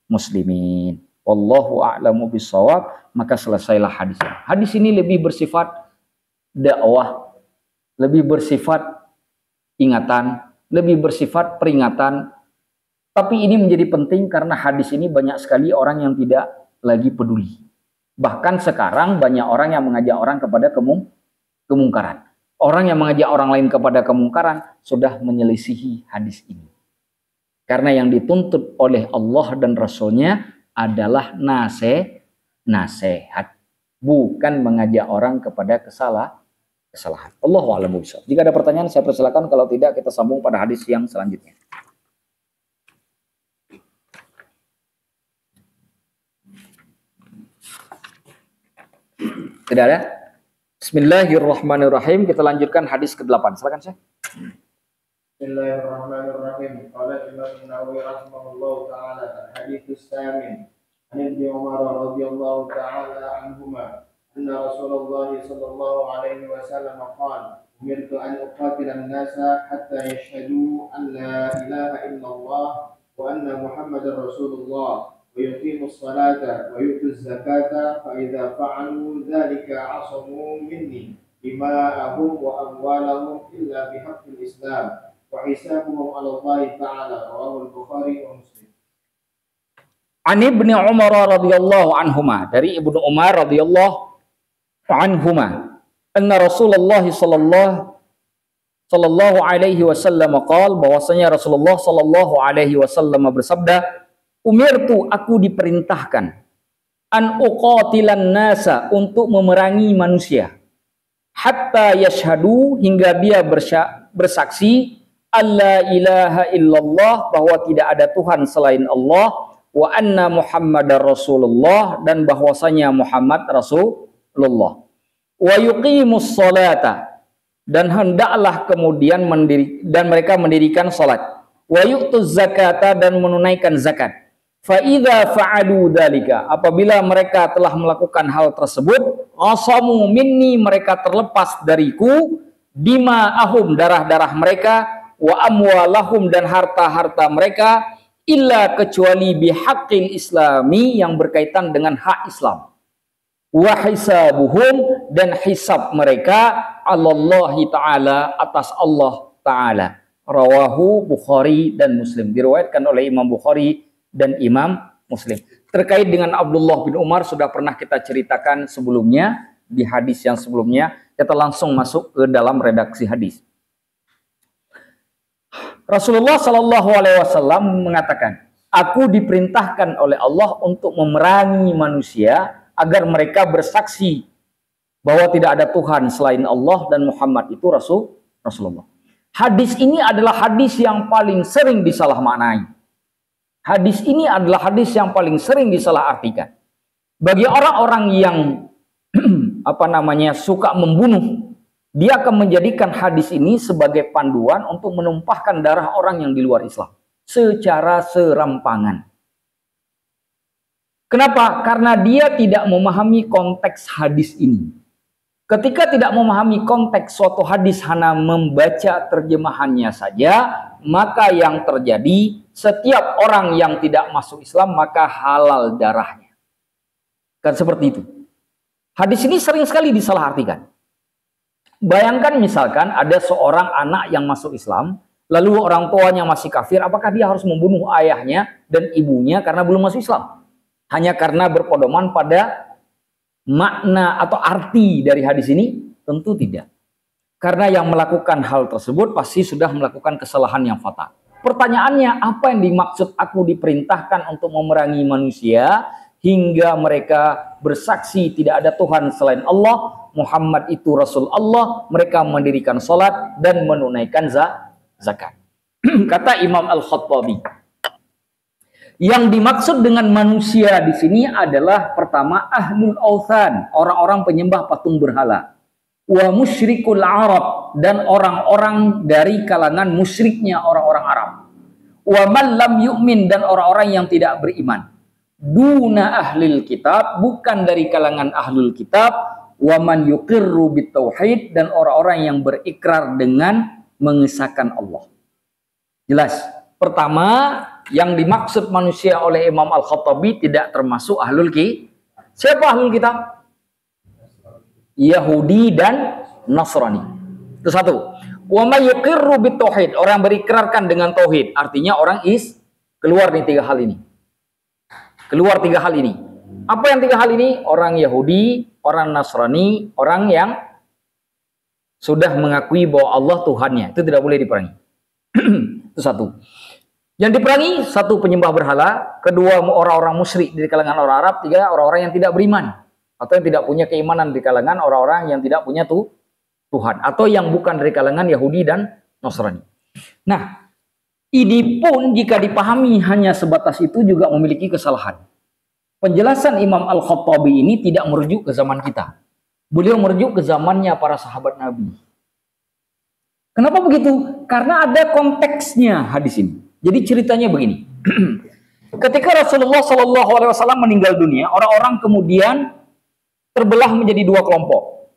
muslimin. Wallahu a'lamu bissawab. Maka selesailah hadis ini. Hadis ini lebih bersifat dakwah, lebih bersifat ingatan, lebih bersifat peringatan. Tapi ini menjadi penting karena hadis ini banyak sekali orang yang tidak lagi peduli. Bahkan sekarang banyak orang yang mengajak orang kepada kemungkaran. Orang yang mengajak orang lain kepada kemungkaran sudah menyelisihi hadis ini. Karena yang dituntut oleh Allah dan Rasulnya adalah nasihat, bukan mengajak orang kepada kesalahan. Allahu a'lam bishawab. Jika ada pertanyaan saya persilakan, kalau tidak kita sambung pada hadis yang selanjutnya. Tidak ada? Bismillahirrahmanirrahim. Kita lanjutkan hadis ke-8. Silakan Syekh. Bismillahirrahmanirrahim. Qala Imam Nawawi rahimahullahu taala al-hadits as-samin عن ابن عمر رضي الله تعالى عنهما أن رسول الله صلى الله عليه وسلم قال أمرت أن أقاتل الناس حتى يشهدوا أن لا إله إلا الله وأن محمدا رسول الله ويقيموا الصلاة ويؤتوا الزكاة فإذا فعلوا ذلك عصموا مني دماءهم وأموالهم إلا بحق الإسلام وحسابهم على الله تعالى. رواه البخاري ومسلم. An Ibnu Umar radhiyallahu anhuma, dari Ibnu Umar radhiyallahu anhuma, anna Rasulullah sallallahu alaihi wasallam qaal, bahwasanya Rasulullah sallallahu alaihi wasallam bersabda, umirtu, aku diperintahkan, an uqatilan nasa, untuk memerangi manusia, hatta yashhadu, hingga dia bersaksi, alla ilaha illallah, bahwa tidak ada Tuhan selain Allah, wa anna Muhammadar Rasulullah, dan bahwasanya Muhammad Rasulullah, wa yuqimus salata, dan hendaklah kemudian mereka mendirikan salat, wa yu'tuz zakata, dan menunaikan zakat, Fa idza fa'alu dzalika, apabila mereka telah melakukan hal tersebut, asamu minni, mereka terlepas dariku, dima'ahum, darah-darah mereka, wa amwalahum, dan harta-harta mereka, illa, kecuali bihaqqil islami, yang berkaitan dengan hak Islam, wa hisabuhum, dan hisab mereka, alallahi ta'ala, atas Allah ta'ala. Rawahu Bukhari dan Muslim, diriwayatkan oleh Imam Bukhari dan Imam Muslim. Terkait dengan Abdullah bin Umar sudah pernah kita ceritakan sebelumnya di hadis yang sebelumnya. Kita langsung masuk ke dalam redaksi hadis. Rasulullah Shallallahu Alaihi Wasallam mengatakan, aku diperintahkan oleh Allah untuk memerangi manusia agar mereka bersaksi bahwa tidak ada Tuhan selain Allah dan Muhammad itu Rasulullah. Hadis ini adalah hadis yang paling sering disalah maknai. Hadis ini adalah hadis yang paling sering disalah artikan. Bagi orang-orang yang suka membunuh, dia akan menjadikan hadis ini sebagai panduan untuk menumpahkan darah orang yang di luar Islam secara serampangan. Kenapa? Karena dia tidak memahami konteks hadis ini. Ketika tidak memahami konteks suatu hadis, hanya membaca terjemahannya saja, maka yang terjadi, setiap orang yang tidak masuk Islam maka halal darahnya. Kan seperti itu. Hadis ini sering sekali disalahartikan. Bayangkan misalkan ada seorang anak yang masuk Islam, lalu orang tuanya masih kafir, apakah dia harus membunuh ayahnya dan ibunya karena belum masuk Islam? Hanya karena berpedoman pada makna atau arti dari hadis ini? Tentu tidak. Karena yang melakukan hal tersebut pasti sudah melakukan kesalahan yang fatal. Pertanyaannya, apa yang dimaksud aku diperintahkan untuk memerangi manusia hingga mereka bersaksi tidak ada Tuhan selain Allah, Muhammad itu Rasul Allah, mereka mendirikan salat dan menunaikan zakat. Kata Imam Al-Khattabi, yang dimaksud dengan manusia di sini adalah pertama ahlul authan, orang-orang penyembah patung berhala. Wa musyrikul Arab, dan orang-orang dari kalangan musyriknya orang-orang Arab. Wa man lam yu'min, dan orang-orang yang tidak beriman. Duna ahlil kitab, bukan dari kalangan ahlul kitab. Wa man yuqirru bitauhid, dan orang-orang yang berikrar dengan mengesahkan Allah. Jelas. Pertama, yang dimaksud manusia oleh Imam Al-Khattabi tidak termasuk ahlul kitab. Siapa ahlul kitab? Yahudi dan Nasrani. Itu satu. Wa may yuqirru bitauhid, orang berikrarkan dengan tauhid. Artinya orang keluar nih tiga hal ini. Keluar tiga hal ini. Apa yang tiga hal ini? Orang Yahudi, orang Nasrani, orang yang sudah mengakui bahwa Allah Tuhannya. Itu tidak boleh diperangi. Itu satu. Yang diperangi, satu penyembah berhala, kedua orang-orang musyrik di kalangan orang Arab, tiga orang-orang yang tidak beriman atau yang tidak punya keimanan di kalangan orang-orang yang tidak punya Tuhan atau yang bukan dari kalangan Yahudi dan Nasrani. Nah, ini pun jika dipahami hanya sebatas itu juga memiliki kesalahan. Penjelasan Imam Al-Khattabi ini tidak merujuk ke zaman kita. Beliau merujuk ke zamannya para sahabat Nabi. Kenapa begitu? Karena ada konteksnya hadis ini. Jadi ceritanya begini. Ketika Rasulullah Shallallahu Alaihi Wasallam meninggal dunia, orang-orang kemudian terbelah menjadi dua kelompok.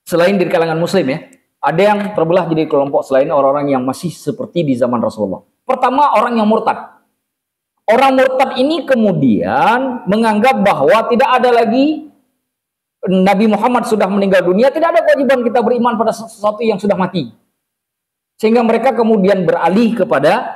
Selain dari kalangan Muslim ya, ada yang terbelah jadi kelompok selain orang-orang yang masih seperti di zaman Rasulullah. Pertama, orang yang murtad. Orang murtad ini kemudian menganggap bahwa tidak ada lagi Nabi Muhammad sudah meninggal dunia, tidak ada kewajiban kita beriman pada sesuatu yang sudah mati. Sehingga mereka kemudian beralih kepada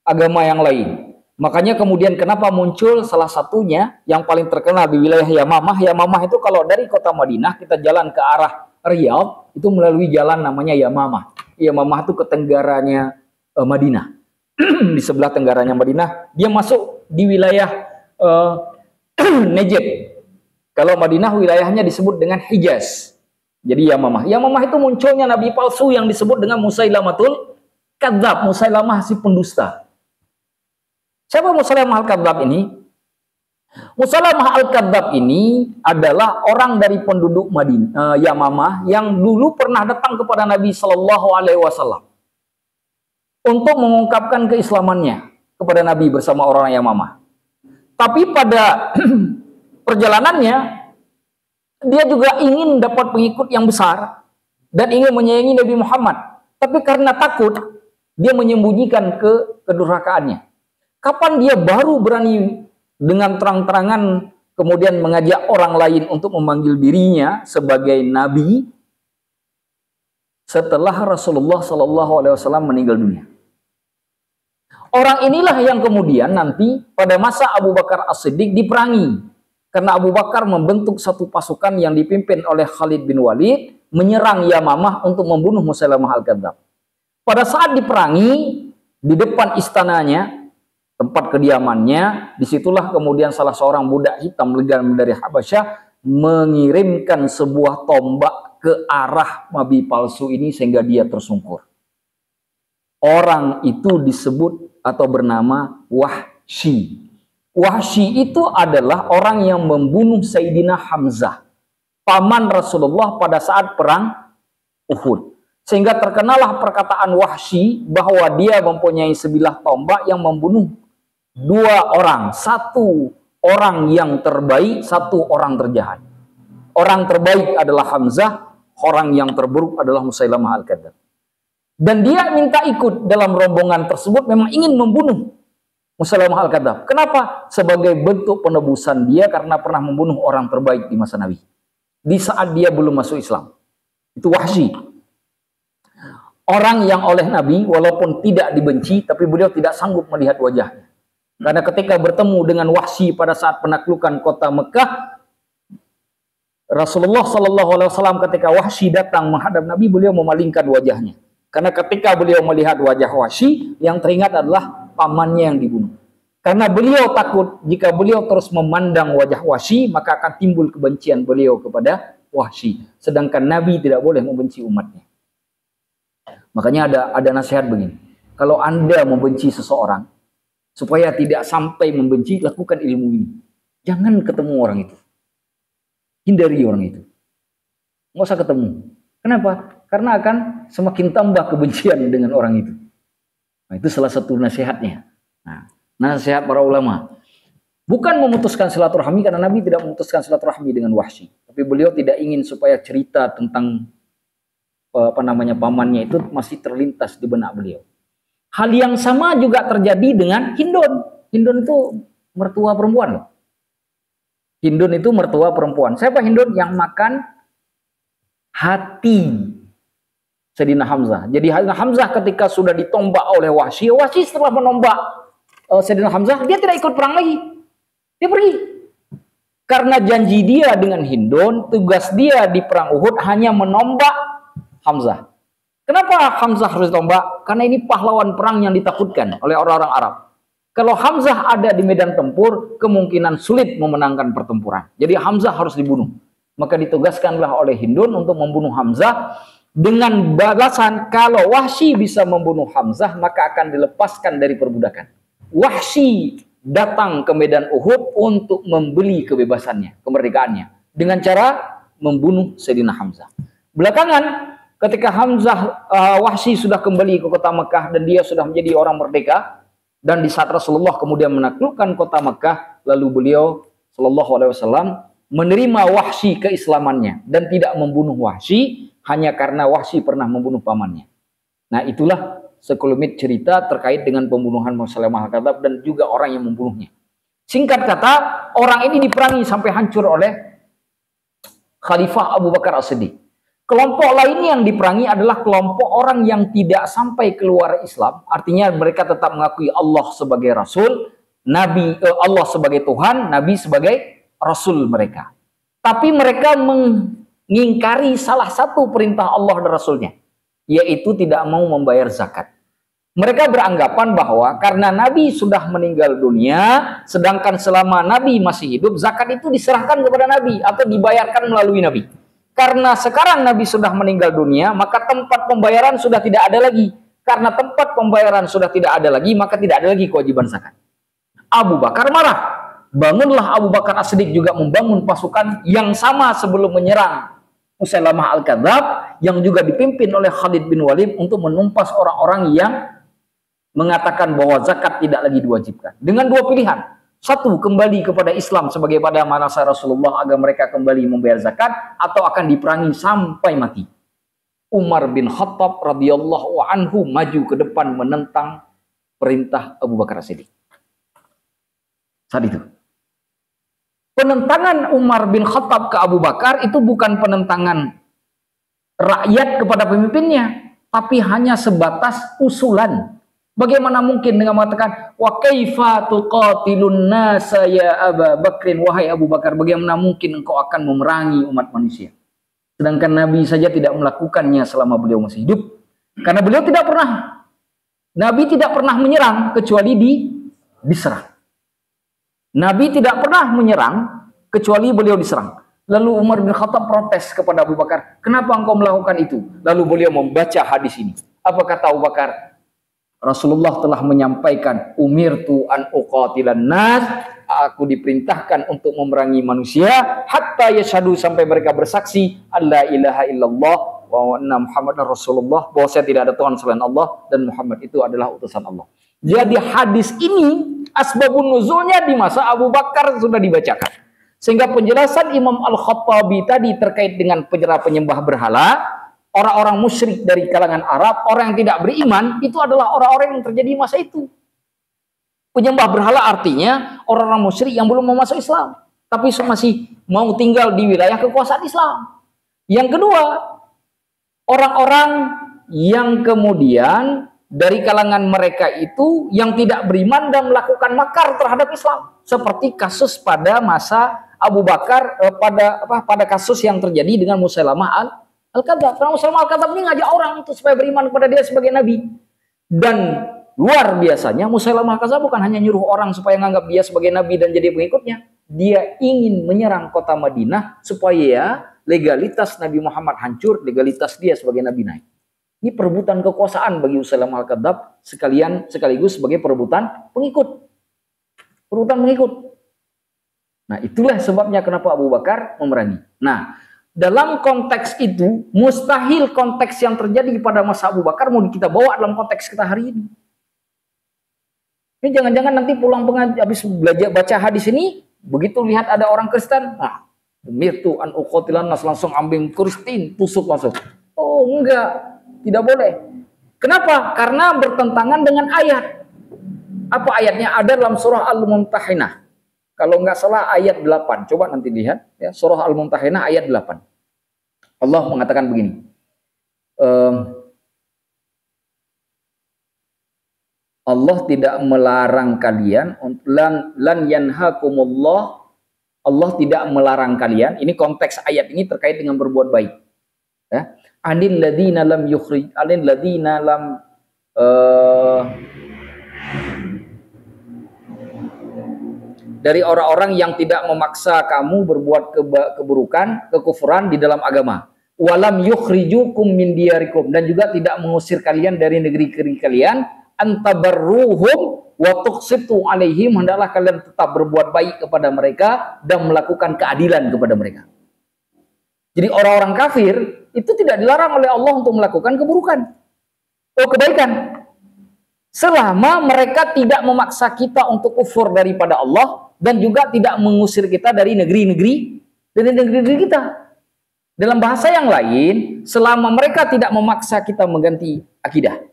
agama yang lain. Makanya kemudian kenapa muncul salah satunya yang paling terkenal di wilayah Yamamah. Yamamah itu kalau dari kota Madinah kita jalan ke arah Riyadh, itu melalui jalan namanya Yamamah. Yamamah itu ke tenggaranya Madinah. Di sebelah tenggaranya Madinah, dia masuk di wilayah Najd. Kalau Madinah wilayahnya disebut dengan Hijaz. Jadi Yamamah. Yamamah itu munculnya nabi palsu yang disebut dengan Musailamatul Kadzab. Musailamah si pendusta. Siapa Musailamah Al-Kadzab ini? Musailamah Al-Kadzab ini adalah orang dari penduduk Madinah, Yamamah yang dulu pernah datang kepada Nabi Shallallahu Alaihi Wasallam untuk mengungkapkan keislamannya. kepada Nabi bersama orang yang Yamamah. Tapi pada perjalanannya, dia juga ingin dapat pengikut yang besar dan ingin menyayangi Nabi Muhammad. Tapi karena takut, dia menyembunyikan kedurhakaannya. Kapan dia baru berani dengan terang-terangan kemudian mengajak orang lain untuk memanggil dirinya sebagai nabi? Setelah Rasulullah SAW meninggal dunia. Orang inilah yang kemudian nanti pada masa Abu Bakar As-Siddiq diperangi. Karena Abu Bakar membentuk satu pasukan yang dipimpin oleh Khalid bin Walid menyerang Yamamah untuk membunuh Musailamah Al-Kadzab. Pada saat diperangi di depan istananya, tempat kediamannya, disitulah kemudian salah seorang budak hitam legam dari Habasyah mengirimkan sebuah tombak ke arah nabi palsu ini sehingga dia tersungkur. Orang itu disebut atau bernama Wahsy. Wahsy itu adalah orang yang membunuh Sayyidina Hamzah, paman Rasulullah pada saat perang Uhud. Sehingga terkenalah perkataan Wahsy bahwa dia mempunyai sebilah tombak yang membunuh dua orang. Satu orang yang terbaik, satu orang terjahat. Orang terbaik adalah Hamzah, orang yang terburuk adalah Musailamah Al-Kadzab. Dan dia minta ikut dalam rombongan tersebut, memang ingin membunuh Musailamah Al-Kadzab. Kenapa? Sebagai bentuk penebusan dia karena pernah membunuh orang terbaik di masa Nabi. Di saat dia belum masuk Islam. Itu Wahsy. Orang yang oleh Nabi walaupun tidak dibenci, tapi beliau tidak sanggup melihat wajahnya. Karena ketika bertemu dengan Wahsy pada saat penaklukan kota Mekah, Rasulullah SAW ketika Wahsy datang menghadap Nabi, beliau memalingkan wajahnya. Karena ketika beliau melihat wajah Wahsy, yang teringat adalah pamannya yang dibunuh. Karena beliau takut jika beliau terus memandang wajah Wahsy, maka akan timbul kebencian beliau kepada Wahsy. Sedangkan Nabi tidak boleh membenci umatnya. Makanya ada nasihat begini. Kalau Anda membenci seseorang, supaya tidak sampai membenci, lakukan ilmu ini. Jangan ketemu orang itu. Hindari orang itu. Nggak usah ketemu. Kenapa? Karena akan semakin tambah kebencian dengan orang itu. Nah, itu salah satu nasihatnya. Nah, nasihat para ulama. Bukan memutuskan silaturahmi, karena Nabi tidak memutuskan silaturahmi dengan Wahsy. Tapi beliau tidak ingin supaya cerita tentang pamannya itu masih terlintas di benak beliau. Hal yang sama juga terjadi dengan Hindun. Hindun itu mertua perempuan. Hindun itu mertua perempuan. Siapa Hindun? Yang makan hati Sayyidina Hamzah. Jadi Hamzah ketika sudah ditombak oleh Wahsy, Wahsy setelah menombak Sayyidina Hamzah, dia tidak ikut perang lagi. Dia pergi. Karena janji dia dengan Hindun, tugas dia di perang Uhud hanya menombak Hamzah. Kenapa Hamzah harus ditombak? Karena ini pahlawan perang yang ditakutkan oleh orang-orang Arab. Kalau Hamzah ada di medan tempur, kemungkinan sulit memenangkan pertempuran. Jadi Hamzah harus dibunuh. Maka ditugaskanlah oleh Hindun untuk membunuh Hamzah dengan balasan kalau Wahsy bisa membunuh Hamzah, maka akan dilepaskan dari perbudakan. Wahsy datang ke medan Uhud untuk membeli kebebasannya, kemerdekaannya, dengan cara membunuh Sayyidina Hamzah. Belakangan ketika Wahsy sudah kembali ke kota Mekah dan dia sudah menjadi orang merdeka, dan di saat Rasulullah kemudian menaklukkan kota Mekah, lalu beliau SAW menerima Wahsy keislamannya dan tidak membunuh Wahsy hanya karena Wahsy pernah membunuh pamannya. Nah, itulah sekelumit cerita terkait dengan pembunuhan Musailamah Al-Kadzab dan juga orang yang membunuhnya. Singkat kata, orang ini diperangi sampai hancur oleh Khalifah Abu Bakar As-Siddiq. Kelompok lain yang diperangi adalah kelompok orang yang tidak sampai keluar Islam. Artinya mereka tetap mengakui Allah sebagai Rasul, Allah sebagai Tuhan, Nabi sebagai Rasul mereka. Tapi mereka mengingkari salah satu perintah Allah dan Rasulnya, yaitu tidak mau membayar zakat. Mereka beranggapan bahwa karena Nabi sudah meninggal dunia, sedangkan selama Nabi masih hidup, zakat itu diserahkan kepada Nabi atau dibayarkan melalui Nabi. Karena sekarang Nabi sudah meninggal dunia, maka tempat pembayaran sudah tidak ada lagi. Karena tempat pembayaran sudah tidak ada lagi, maka tidak ada lagi kewajiban zakat. Abu Bakar marah. Bangunlah Abu Bakar As-Siddiq juga membangun pasukan yang sama sebelum menyerang Musailamah Al-Kadzab, yang juga dipimpin oleh Khalid bin Walid untuk menumpas orang-orang yang mengatakan bahwa zakat tidak lagi diwajibkan. Dengan dua pilihan. Satu, kembali kepada Islam sebagai pada masa Rasulullah agar mereka kembali membayar zakat, atau akan diperangi sampai mati. Umar bin Khattab radhiyallahu anhu maju ke depan menentang perintah Abu Bakar As-Siddiq. Saat itu. Penentangan Umar bin Khattab ke Abu Bakar itu bukan penentangan rakyat kepada pemimpinnya, tapi hanya sebatas usulan. Bagaimana mungkin dengan mengatakan wa kaifa tuqatilun nasa ya Abu Bakrin, wahai Abu Bakar, bagaimana mungkin engkau akan memerangi umat manusia? Sedangkan Nabi saja tidak melakukannya selama beliau masih hidup. Karena beliau tidak pernah, Nabi tidak pernah menyerang kecuali diserang. Nabi tidak pernah menyerang kecuali beliau diserang. Lalu Umar bin Khattab protes kepada Abu Bakar, kenapa engkau melakukan itu? Lalu beliau membaca hadis ini. Apa kata Abu Bakar? Rasulullah telah menyampaikan, umirtu an uqatilan nas, aku diperintahkan untuk memerangi manusia hatta yashhadu, sampai mereka bersaksi alla ilaha illallah wa anna Muhammadar Rasulullah, bahwa saya tidak ada Tuhan selain Allah dan Muhammad itu adalah utusan Allah. Jadi hadis ini asbabun nuzulnya di masa Abu Bakar sudah dibacakan. Sehingga penjelasan Imam Al-Khattabi tadi terkait dengan penyembah berhala, orang-orang musyrik dari kalangan Arab, orang yang tidak beriman, itu adalah orang-orang yang terjadi masa itu. Penyembah berhala artinya orang-orang musyrik yang belum mau masuk Islam, tapi masih mau tinggal di wilayah kekuasaan Islam. Yang kedua, orang-orang yang kemudian dari kalangan mereka itu yang tidak beriman dan melakukan makar terhadap Islam, seperti kasus pada masa Abu Bakar, pada kasus yang terjadi dengan Musailamah Al-Kadzab. Karena Musailamah Al-Kadzab ini ngajak orang untuk supaya beriman kepada dia sebagai nabi. Dan luar biasanya Musailamah Al-Kadzab bukan hanya nyuruh orang supaya menganggap dia sebagai nabi dan jadi pengikutnya. Dia ingin menyerang kota Madinah supaya legalitas Nabi Muhammad hancur, legalitas dia sebagai nabi naik. Ini perebutan kekuasaan bagi Musailamah Al-Kadzab sekaligus sebagai perebutan pengikut. Perebutan pengikut. Nah, itulah sebabnya kenapa Abu Bakar memerangi. Nah, dalam konteks itu, mustahil konteks yang terjadi pada masa Abu Bakar mau kita bawa dalam konteks kita hari ini. Ini jangan-jangan nanti pulang habis belajar baca hadis ini, begitu lihat ada orang Kristen, nah, umirtu an uqatilan nas, langsung ambil Kristen, tusuk langsung. Oh, enggak, tidak boleh. Kenapa? Karena bertentangan dengan ayat. Apa ayatnya? Ada dalam surah Al-Mumtahinah. Kalau nggak salah ayat 8. Coba nanti lihat ya, surah Al-Mumtahinah ayat 8. Allah mengatakan begini. Allah tidak melarang kalian, lan yanhakumullah, Allah tidak melarang kalian. Ini konteks ayat ini terkait dengan berbuat baik. Ya. Anil ladzina lam yukhrij, anil ladzina lam dari orang-orang yang tidak memaksa kamu berbuat keburukan, kekufuran di dalam agama. Walam yukhrijukum min diyarikum, dan juga tidak mengusir kalian dari negeri-negeri kalian. Antabarruhum wa tuqsitu alaihim, hendaklah kalian tetap berbuat baik kepada mereka dan melakukan keadilan kepada mereka. Jadi orang-orang kafir itu tidak dilarang oleh Allah untuk melakukan keburukan. Kebaikan. Selama mereka tidak memaksa kita untuk kufur daripada Allah dan juga tidak mengusir kita dari negeri-negeri kita. Dalam bahasa yang lain, selama mereka tidak memaksa kita mengganti akidah,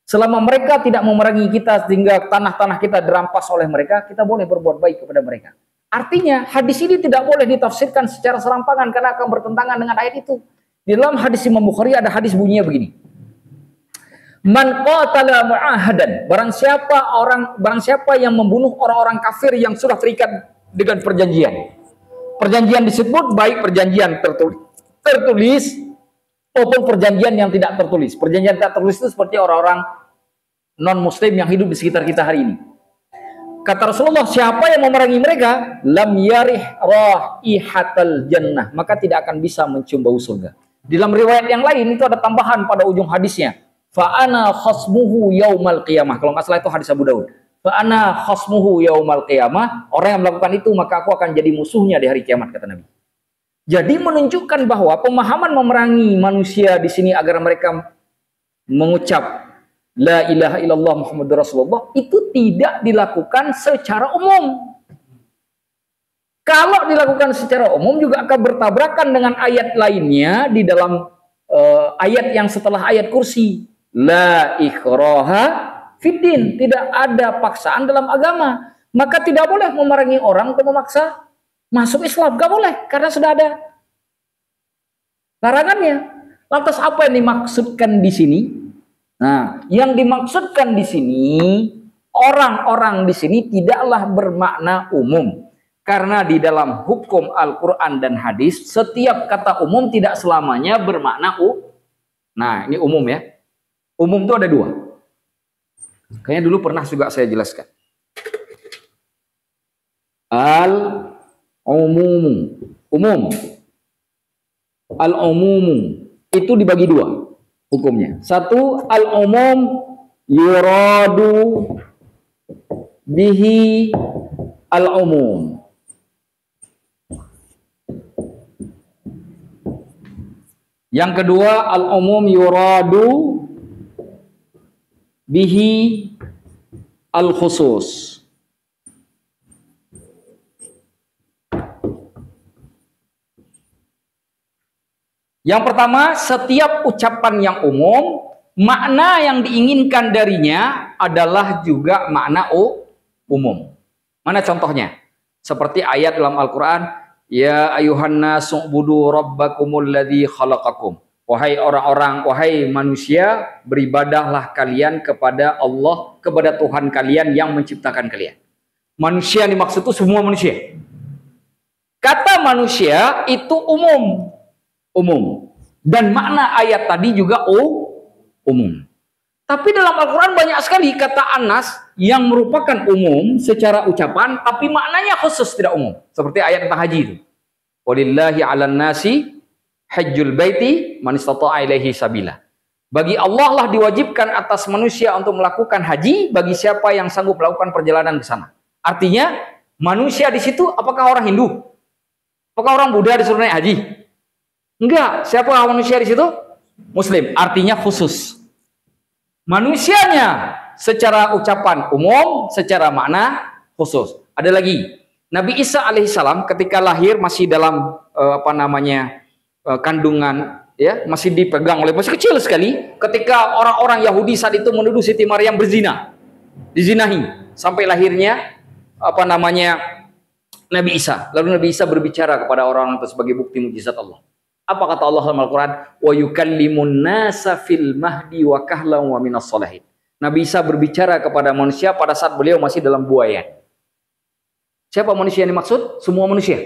selama mereka tidak memerangi kita sehingga tanah-tanah kita dirampas oleh mereka, kita boleh berbuat baik kepada mereka. Artinya, hadis ini tidak boleh ditafsirkan secara serampangan karena akan bertentangan dengan ayat itu. Di dalam hadis Imam Bukhari ada hadis bunyinya begini. Man qatala mu'ahadan, barang siapa yang membunuh orang-orang kafir yang sudah terikat dengan perjanjian. Perjanjian disebut baik perjanjian tertulis maupun perjanjian yang tidak tertulis. Perjanjian tidak tertulis itu seperti orang-orang non-muslim yang hidup di sekitar kita hari ini. Kata Rasulullah, siapa yang memerangi mereka, lam yarih raihatal jannah, maka tidak akan bisa mencium bau surga. Di dalam riwayat yang lain itu ada tambahan pada ujung hadisnya. Fa'ana khasmuhu yaumal qiyamah. Kalau nggak salah itu hadis Abu Daud. Fa'ana khasmuhu yaumal qiyamah. Orang yang melakukan itu maka aku akan jadi musuhnya di hari kiamat, kata Nabi. Jadi menunjukkan bahwa pemahaman memerangi manusia di sini agar mereka mengucap la ilaha illallah Muhammadur Rasulullah, itu tidak dilakukan secara umum. Kalau dilakukan secara umum juga akan bertabrakan dengan ayat lainnya di dalam ayat yang setelah ayat kursi. La ikraha fiddin, tidak ada paksaan dalam agama. Maka tidak boleh memerangi orang untuk memaksa masuk Islam, gak boleh, karena sudah ada larangannya. Lantas apa yang dimaksudkan di sini? Nah, yang dimaksudkan di sini, orang-orang di sini tidaklah bermakna umum. Karena di dalam hukum Al-Quran dan hadis, setiap kata umum tidak selamanya bermakna Nah, ini umum ya. Umum itu ada dua. Kayaknya dulu pernah juga saya jelaskan. Al-umum. Umum. Al-umum itu dibagi dua hukumnya. Satu, al-umum yuradu bihi al-umum. Yang kedua, al-umum yuradu bihi al-khusus. Yang pertama, setiap ucapan yang umum, makna yang diinginkan darinya adalah juga makna umum. Mana contohnya? Seperti ayat dalam Al-Quran, ya ayuhan nasu'budu rabbakumul ladzi khalaqakum. Wahai orang-orang, wahai manusia, beribadahlah kalian kepada Allah, kepada Tuhan kalian yang menciptakan kalian. Manusia yang dimaksud itu semua manusia. Kata manusia itu umum. Dan makna ayat tadi juga umum. Tapi dalam Al-Quran banyak sekali kata anas yang merupakan umum secara ucapan, tapi maknanya khusus tidak umum. Seperti ayat tentang haji itu. Walillahi 'alan nasi hajjul baiti man istata'a ilaihi sabila. Bagi Allah lah diwajibkan atas manusia untuk melakukan haji bagi siapa yang sanggup melakukan perjalanan ke sana. Artinya manusia di situ apakah orang Hindu? Apakah orang Buddha disuruh naik haji? Enggak, siapa manusia di situ? Muslim, artinya khusus. Manusianya secara ucapan umum, secara makna khusus. Ada lagi, Nabi Isa alaihissalam ketika lahir masih dalam kandungan, ya, masih dipegang oleh masih kecil sekali. Ketika orang-orang Yahudi saat itu menuduh Siti Maryam berzina, dizinahi sampai lahirnya Nabi Isa. Lalu Nabi Isa berbicara kepada orang-orang itu sebagai bukti mukjizat Allah. Apa kata Allah dalam Al-Quran? Wa yukallimun nasa fil mahdi wa kahlan wa minas solihin. Nabi Isa berbicara kepada manusia pada saat beliau masih dalam buayan. Siapa manusia yang dimaksud? Semua manusia.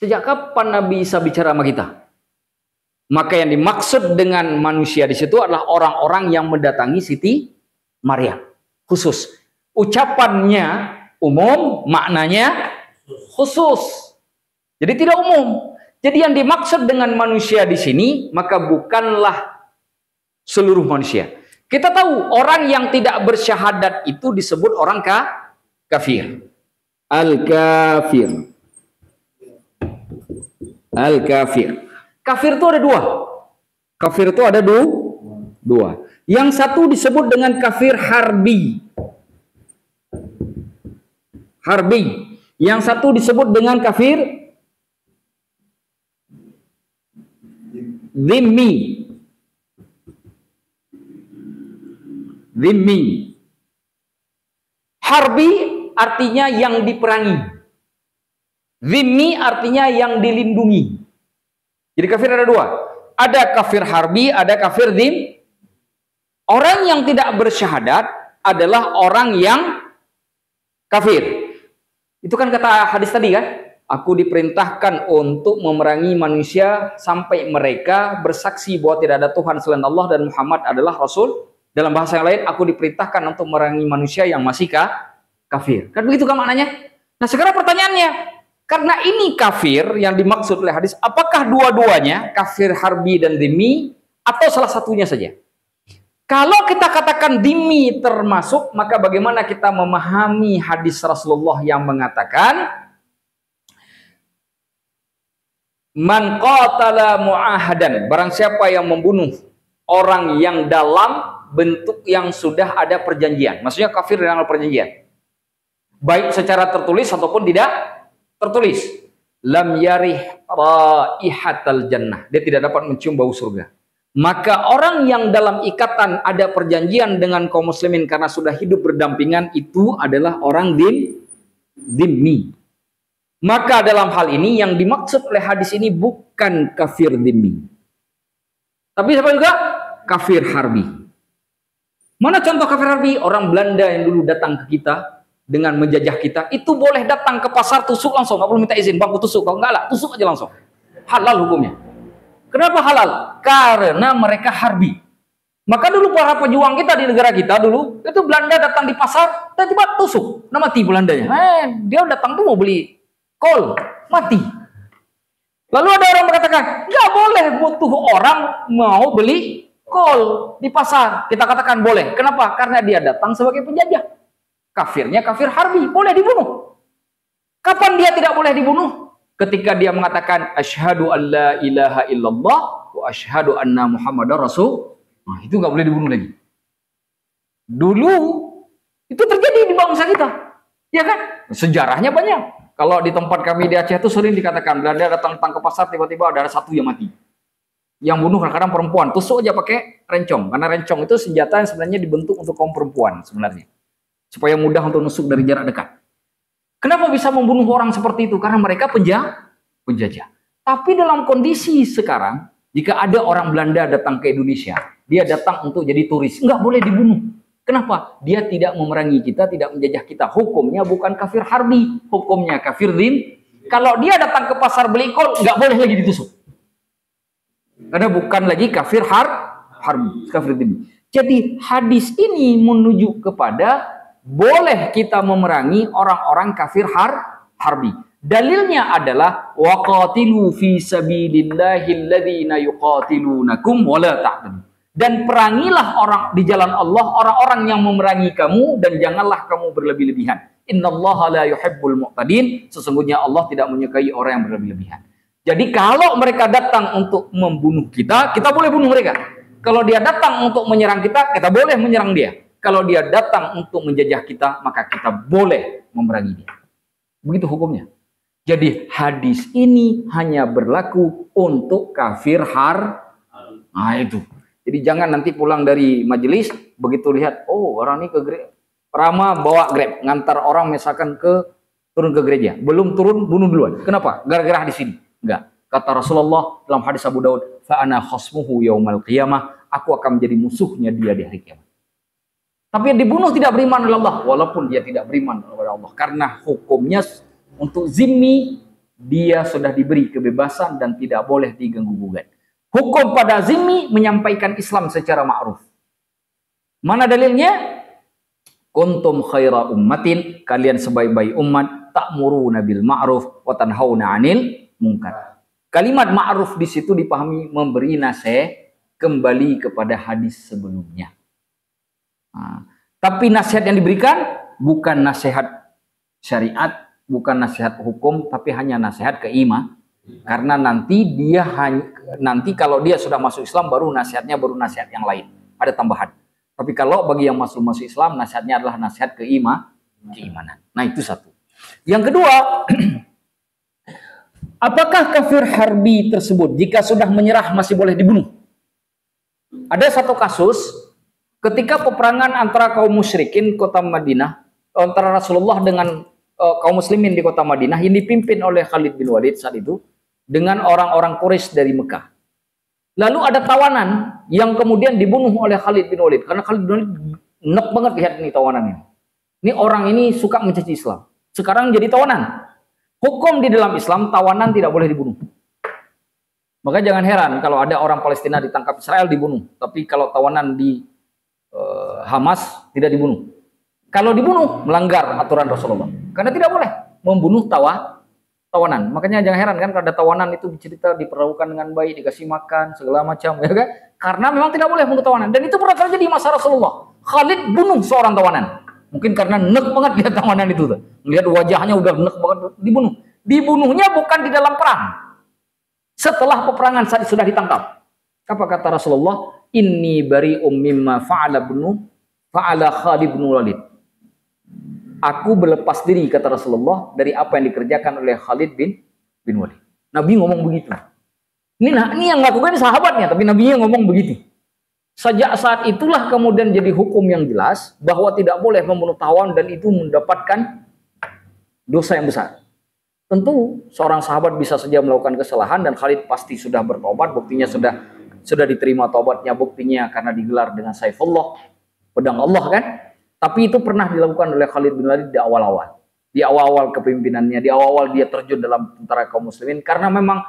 Sejak kapan Nabi Isa bicara sama kita? Maka yang dimaksud dengan manusia di situ adalah orang-orang yang mendatangi Siti Maryam. Khusus. Ucapannya umum, maknanya khusus. Jadi tidak umum. Jadi yang dimaksud dengan manusia di sini maka bukanlah seluruh manusia. Kita tahu orang yang tidak bersyahadat itu disebut orang kafir. Al-kafir. Al-kafir. Kafir itu ada dua. Kafir itu ada dua. Yang satu disebut dengan kafir harbi. Yang satu disebut dengan kafir Zimmi. Harbi artinya yang diperangi. Zimmi artinya yang dilindungi. Jadi kafir ada dua. Ada kafir harbi, ada kafir zim. Orang yang tidak bersyahadat adalah orang yang kafir. Itu kan kata hadis tadi kan? Aku diperintahkan untuk memerangi manusia sampai mereka bersaksi bahwa tidak ada Tuhan selain Allah dan Muhammad adalah Rasul. Dalam bahasa yang lain, aku diperintahkan untuk memerangi manusia yang masih kafir. Kan begitu kan maknanya? Nah sekarang pertanyaannya, karena ini kafir yang dimaksud oleh hadis, apakah dua-duanya kafir harbi dan dhimmi atau salah satunya saja? Kalau kita katakan dhimmi termasuk, maka bagaimana kita memahami hadis Rasulullah yang mengatakan man qatala mu'ahadan, barang siapa yang membunuh orang yang dalam bentuk yang sudah ada perjanjian. Maksudnya kafir dengan perjanjian. Baik secara tertulis ataupun tidak tertulis. Lam yarih raihatal jannah. Dia tidak dapat mencium bau surga. Maka orang yang dalam ikatan ada perjanjian dengan kaum muslimin karena sudah hidup berdampingan, itu adalah orang dhimmi. Maka dalam hal ini yang dimaksud oleh hadis ini bukan kafir dhimmi. Tapi siapa juga? Kafir harbi. Mana contoh kafir harbi? Orang Belanda yang dulu datang ke kita dengan menjajah kita, itu boleh datang ke pasar tusuk langsung, nggak perlu minta izin, bang, aku tusuk. Kalau enggak lah, tusuk aja langsung. Halal hukumnya. Kenapa halal? Karena mereka harbi. Maka dulu para pejuang kita di negara kita dulu, itu Belanda datang di pasar, tiba-tiba tusuk, nah mati Belandanya. Dia datang tuh mau beli kol, mati. Lalu ada orang mengatakan, nggak boleh butuh orang mau beli kol di pasar. Kita katakan boleh. Kenapa? Karena dia datang sebagai penjajah. Kafirnya kafir harbi, boleh dibunuh. Kapan dia tidak boleh dibunuh? Ketika dia mengatakan asyhadu an la ilaha illallah wa asyhadu anna muhammadar rasul. Nah, itu nggak boleh dibunuh lagi. Dulu itu terjadi di bangsa kita. Ya kan? Sejarahnya banyak. Kalau di tempat kami di Aceh itu sering dikatakan Belanda datang ke pasar, tiba-tiba ada satu yang mati. Yang bunuh kadang-kadang perempuan, tusuk aja pakai rencong. Karena rencong itu senjata yang sebenarnya dibentuk untuk kaum perempuan sebenarnya. Supaya mudah untuk nusuk dari jarak dekat. Kenapa bisa membunuh orang seperti itu? Karena mereka penjajah. Tapi dalam kondisi sekarang, jika ada orang Belanda datang ke Indonesia, dia datang untuk jadi turis, nggak boleh dibunuh. Kenapa? Dia tidak memerangi kita, tidak menjajah kita. Hukumnya bukan kafir harbi, hukumnya kafir dhim. Kalau dia datang ke pasar beli kol, nggak boleh lagi ditusuk. Karena bukan lagi kafir harbi, kafir dhim. Jadi hadis ini menuju kepada boleh kita memerangi orang-orang kafir harbi. Dalilnya adalah waqatilu fi sabilillahi alladhina yuqatilunakum wala ta'tadu. Dan perangilah orang di jalan Allah, orang-orang yang memerangi kamu, dan janganlah kamu berlebih-lebihan. Innallaha la yuhibbul mu'tadin. Sesungguhnya Allah tidak menyukai orang yang berlebih-lebihan. Jadi kalau mereka datang untuk membunuh kita, kita boleh bunuh mereka. Kalau dia datang untuk menyerang kita, kita boleh menyerang dia. Kalau dia datang untuk menjajah kita, maka kita boleh memerangi dia. Begitu hukumnya. Jadi hadis ini hanya berlaku untuk kafir Nah itu. Jadi jangan nanti pulang dari majelis, begitu lihat, oh orang ini ke gereja, Rama bawa Grab, ngantar orang misalkan turun ke gereja. Belum turun, bunuh duluan. Kenapa? Gara-gara hadis ini. Enggak. Kata Rasulullah dalam hadis Abu Daud, fa'ana khasmuhu yaumal qiyamah, aku akan menjadi musuhnya dia di hari kiamat. Tapi yang dibunuh tidak beriman kepada Allah, walaupun dia tidak beriman kepada Allah. Karena hukumnya untuk zimmi, dia sudah diberi kebebasan dan tidak boleh diganggu-gugat. Hukum pada zimmi menyampaikan Islam secara ma'ruf. Mana dalilnya? Kuntum khaira ummatin, kalian sebaik-baik umat, ta'muruna bil ma'ruf wa tanhauna 'anil munkar. Kalimat ma'ruf di situ dipahami memberi nasihat kembali kepada hadis sebelumnya. Nah, tapi nasihat yang diberikan bukan nasihat syariat, bukan nasihat hukum, tapi hanya nasihat keimanan. Karena nanti kalau dia sudah masuk Islam, baru nasihatnya baru nasihat yang lain, ada tambahan. Tapi kalau bagi yang masuk Islam, nasihatnya adalah nasihat keimanan. Nah itu satu. Yang kedua, apakah kafir harbi tersebut jika sudah menyerah masih boleh dibunuh? Ada satu kasus ketika peperangan antara kaum musyrikin kota Madinah, antara Rasulullah dengan kaum muslimin di kota Madinah yang dipimpin oleh Khalid bin Walid saat itu dengan orang-orang Quraisy dari Mekah. Lalu ada tawanan yang kemudian dibunuh oleh Khalid bin Walid karena Khalid bin Walid enak banget lihat ini tawanan ini. Ini orang ini suka mencaci Islam. Sekarang jadi tawanan. Hukum di dalam Islam tawanan tidak boleh dibunuh. Maka jangan heran kalau ada orang Palestina ditangkap Israel dibunuh, tapi kalau tawanan di Hamas tidak dibunuh. Kalau dibunuh melanggar aturan Rasulullah. Karena tidak boleh membunuh tawanan. Makanya jangan heran kan kalau ada tawanan itu cerita diperlakukan dengan baik, dikasih makan segala macam, ya kan? Karena memang tidak boleh membunuh tawanan. Dan itu pernah terjadi di masa Rasulullah. Khalid bunuh seorang tawanan. Mungkin karena nek banget lihat tawanan itu tuh. Melihat wajahnya udah nek banget, dibunuh. Dibunuhnya bukan di dalam perang. Setelah peperangan saat sudah ditangkap. Apa kata Rasulullah? inni bari'um mimma fa'ala Khalid bin Walid. Aku berlepas diri, kata Rasulullah, dari apa yang dikerjakan oleh Khalid bin Walid. Nabi ngomong begitu. Ini yang lakukan sahabatnya, tapi Nabi ngomong begitu. Sejak saat itulah kemudian jadi hukum yang jelas bahwa tidak boleh membunuh tawan dan itu mendapatkan dosa yang besar. Tentu seorang sahabat bisa saja melakukan kesalahan dan Khalid pasti sudah bertobat, buktinya sudah diterima tobatnya, buktinya karena digelar dengan Saifullah, pedang Allah kan. Tapi itu pernah dilakukan oleh Khalid bin Walid di awal-awal. Di awal-awal kepemimpinannya, di awal-awal dia terjun dalam tentara kaum muslimin karena memang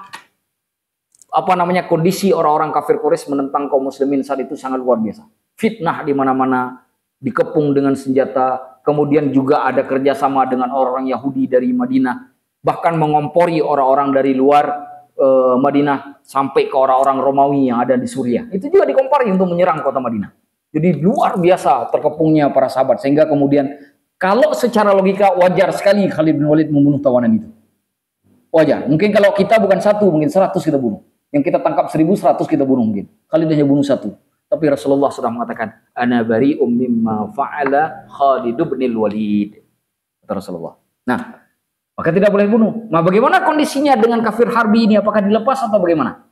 kondisi orang-orang kafir Quraisy menentang kaum muslimin saat itu sangat luar biasa. Fitnah di mana-mana, dikepung dengan senjata, kemudian juga ada kerjasama dengan orang-orang Yahudi dari Madinah, bahkan mengompori orang-orang dari luar Madinah sampai ke orang-orang Romawi yang ada di Suriah. Itu juga dikompori untuk menyerang kota Madinah. Jadi luar biasa terkepungnya para sahabat sehingga kemudian kalau secara logika wajar sekali Khalid bin Walid membunuh tawanan itu. Wajar. Mungkin kalau kita bukan 1, mungkin 100 kita bunuh. Yang kita tangkap 1.100 kita bunuh mungkin. Khalid hanya bunuh 1. Tapi Rasulullah sudah mengatakan, ana bari'um mimma fa'ala Khalid bin Walid. Kata Rasulullah. Nah, maka tidak boleh bunuh. Nah, bagaimana kondisinya dengan kafir harbi ini? Apakah dilepas atau bagaimana?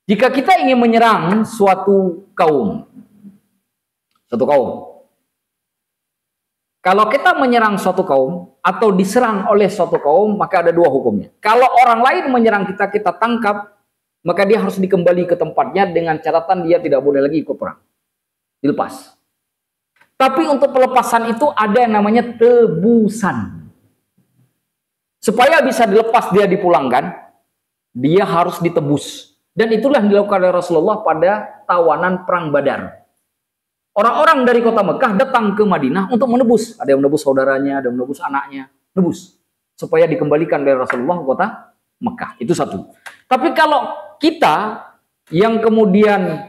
Jika kita ingin menyerang suatu kaum. Kalau kita menyerang suatu kaum atau diserang oleh suatu kaum, maka ada 2 hukumnya. Kalau orang lain menyerang kita, kita tangkap, maka dia harus dikembali ke tempatnya dengan catatan dia tidak boleh lagi ikut perang. Dilepas. Tapi untuk pelepasan itu ada yang namanya tebusan. Supaya bisa dilepas dia dipulangkan, dia harus ditebus. Dan itulah yang dilakukan oleh Rasulullah pada tawanan perang Badar. Orang-orang dari kota Mekah datang ke Madinah untuk menebus. Ada yang menebus saudaranya, ada yang menebus anaknya. Nebus. Supaya dikembalikan dari Rasulullah ke kota Mekah. Itu satu. Tapi kalau kita yang kemudian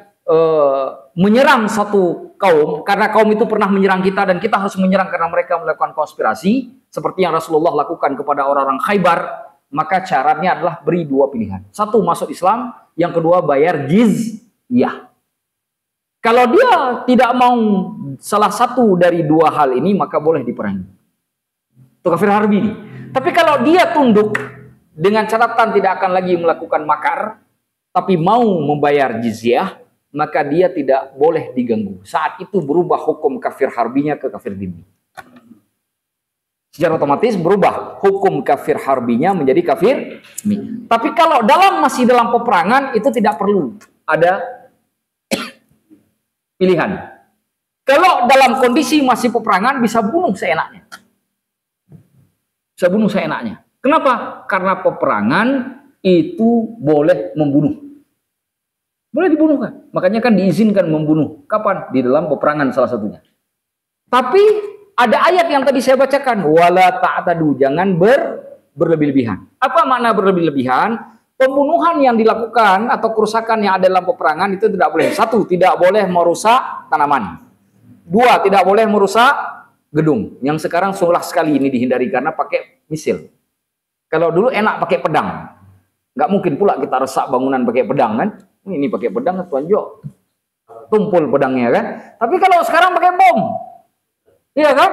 menyerang satu kaum, karena kaum itu pernah menyerang kita dan kita harus menyerang karena mereka melakukan konspirasi, seperti yang Rasulullah lakukan kepada orang-orang Khaybar, maka caranya adalah beri 2 pilihan. 1, masuk Islam. Yang kedua, bayar jizyah. Kalau dia tidak mau salah satu dari 2 hal ini, maka boleh diperangi. Itu kafir harbi ini. Tapi kalau dia tunduk dengan catatan tidak akan lagi melakukan makar, tapi mau membayar jizyah, maka dia tidak boleh diganggu. Saat itu berubah hukum kafir harbinya ke kafir dhimmi. Secara otomatis berubah hukum kafir harbinya menjadi kafir dhimmi. Tapi kalau masih dalam peperangan, itu tidak perlu ada pilihan. Kalau dalam kondisi masih peperangan, bisa bunuh seenaknya. Bisa bunuh seenaknya. Kenapa? Karena peperangan itu boleh membunuh. Boleh dibunuh kan? Makanya kan diizinkan membunuh. Kapan? Di dalam peperangan salah satunya. Tapi ada ayat yang tadi saya bacakan. Wala ta'tadu, jangan berlebih-lebihan. Apa makna berlebih-lebihan? Pembunuhan yang dilakukan atau kerusakan yang ada dalam peperangan itu tidak boleh. 1, tidak boleh merusak tanaman. 2, tidak boleh merusak gedung. Yang sekarang sulah sekali ini dihindari karena pakai misil. Kalau dulu enak pakai pedang. Nggak mungkin pula kita rusak bangunan pakai pedang kan. Ini pakai pedang, Tuan Jo. Tumpul pedangnya kan. Tapi kalau sekarang pakai bom. Iya kan?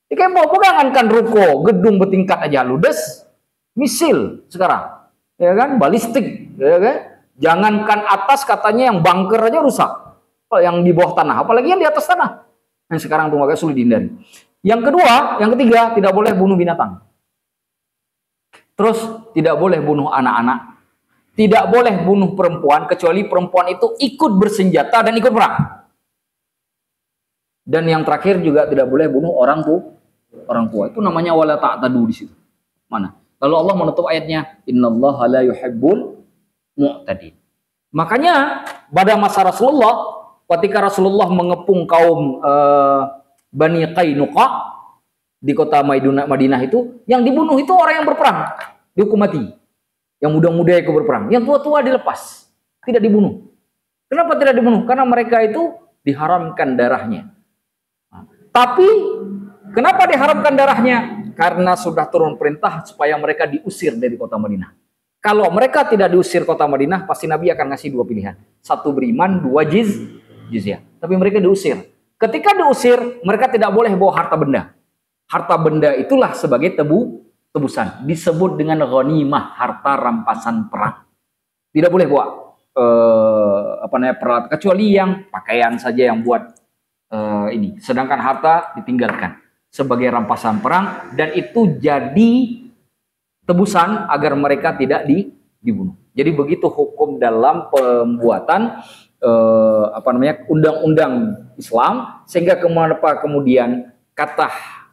Pakai bom, jangankan ruko, gedung bertingkat aja ludes. Misil sekarang. Ya kan, balistik, ya kan? Jangankan atas, katanya yang bunker aja rusak. Yang di bawah tanah, apalagi yang di atas tanah. Yang sekarang tuh makanya sulit dihindari. Yang ketiga, tidak boleh bunuh binatang. Terus tidak boleh bunuh anak-anak. Tidak boleh bunuh perempuan kecuali perempuan itu ikut bersenjata dan ikut perang. Dan yang terakhir juga tidak boleh bunuh orang tua. Itu namanya wala ta'tadu di situ. Mana? Lalu Allah menutup ayatnya, innallaha la yuhibbul mu'tadin. Makanya pada masa Rasulullah, ketika Rasulullah mengepung kaum Bani Qainuqa di kota Madinah itu, yang dibunuh itu orang yang berperang, dihukum mati. Yang muda-muda ikut berperang, yang tua-tua dilepas, tidak dibunuh. Kenapa tidak dibunuh? Karena mereka itu diharamkan darahnya. Tapi kenapa diharamkan darahnya? Karena sudah turun perintah supaya mereka diusir dari kota Madinah. Kalau mereka tidak diusir kota Madinah, pasti Nabi akan ngasih dua pilihan. Satu beriman, dua jizyah. Tapi mereka diusir. Ketika diusir, mereka tidak boleh bawa harta benda. Harta benda itulah sebagai tebusan. Disebut dengan ghanimah, harta rampasan perang. Tidak boleh bawa peralatan, kecuali yang pakaian saja yang buat ini. Sedangkan harta ditinggalkan sebagai rampasan perang, dan itu jadi tebusan agar mereka tidak dibunuh. Jadi begitu hukum dalam pembuatan undang-undang Islam, sehingga kemudian kata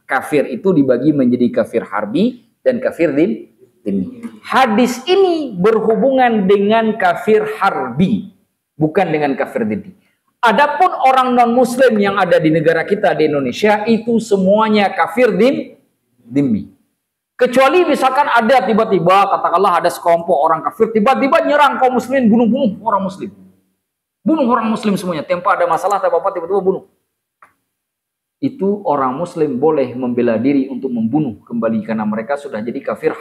kafir itu dibagi menjadi kafir harbi dan kafir dhimmi. Hadis ini berhubungan dengan kafir harbi, bukan dengan kafir dhimmi. Adapun orang non-muslim yang ada di negara kita di Indonesia itu semuanya kafir dhimmi. Kecuali misalkan ada tiba-tiba, katakanlah ada sekelompok orang kafir tiba-tiba nyerang kaum muslimin, bunuh orang muslim. Bunuh orang muslim semuanya, tanpa ada masalah, tanpa apa, tiba-tiba bunuh. Itu orang muslim boleh membela diri untuk membunuh kembali karena mereka sudah jadi kafir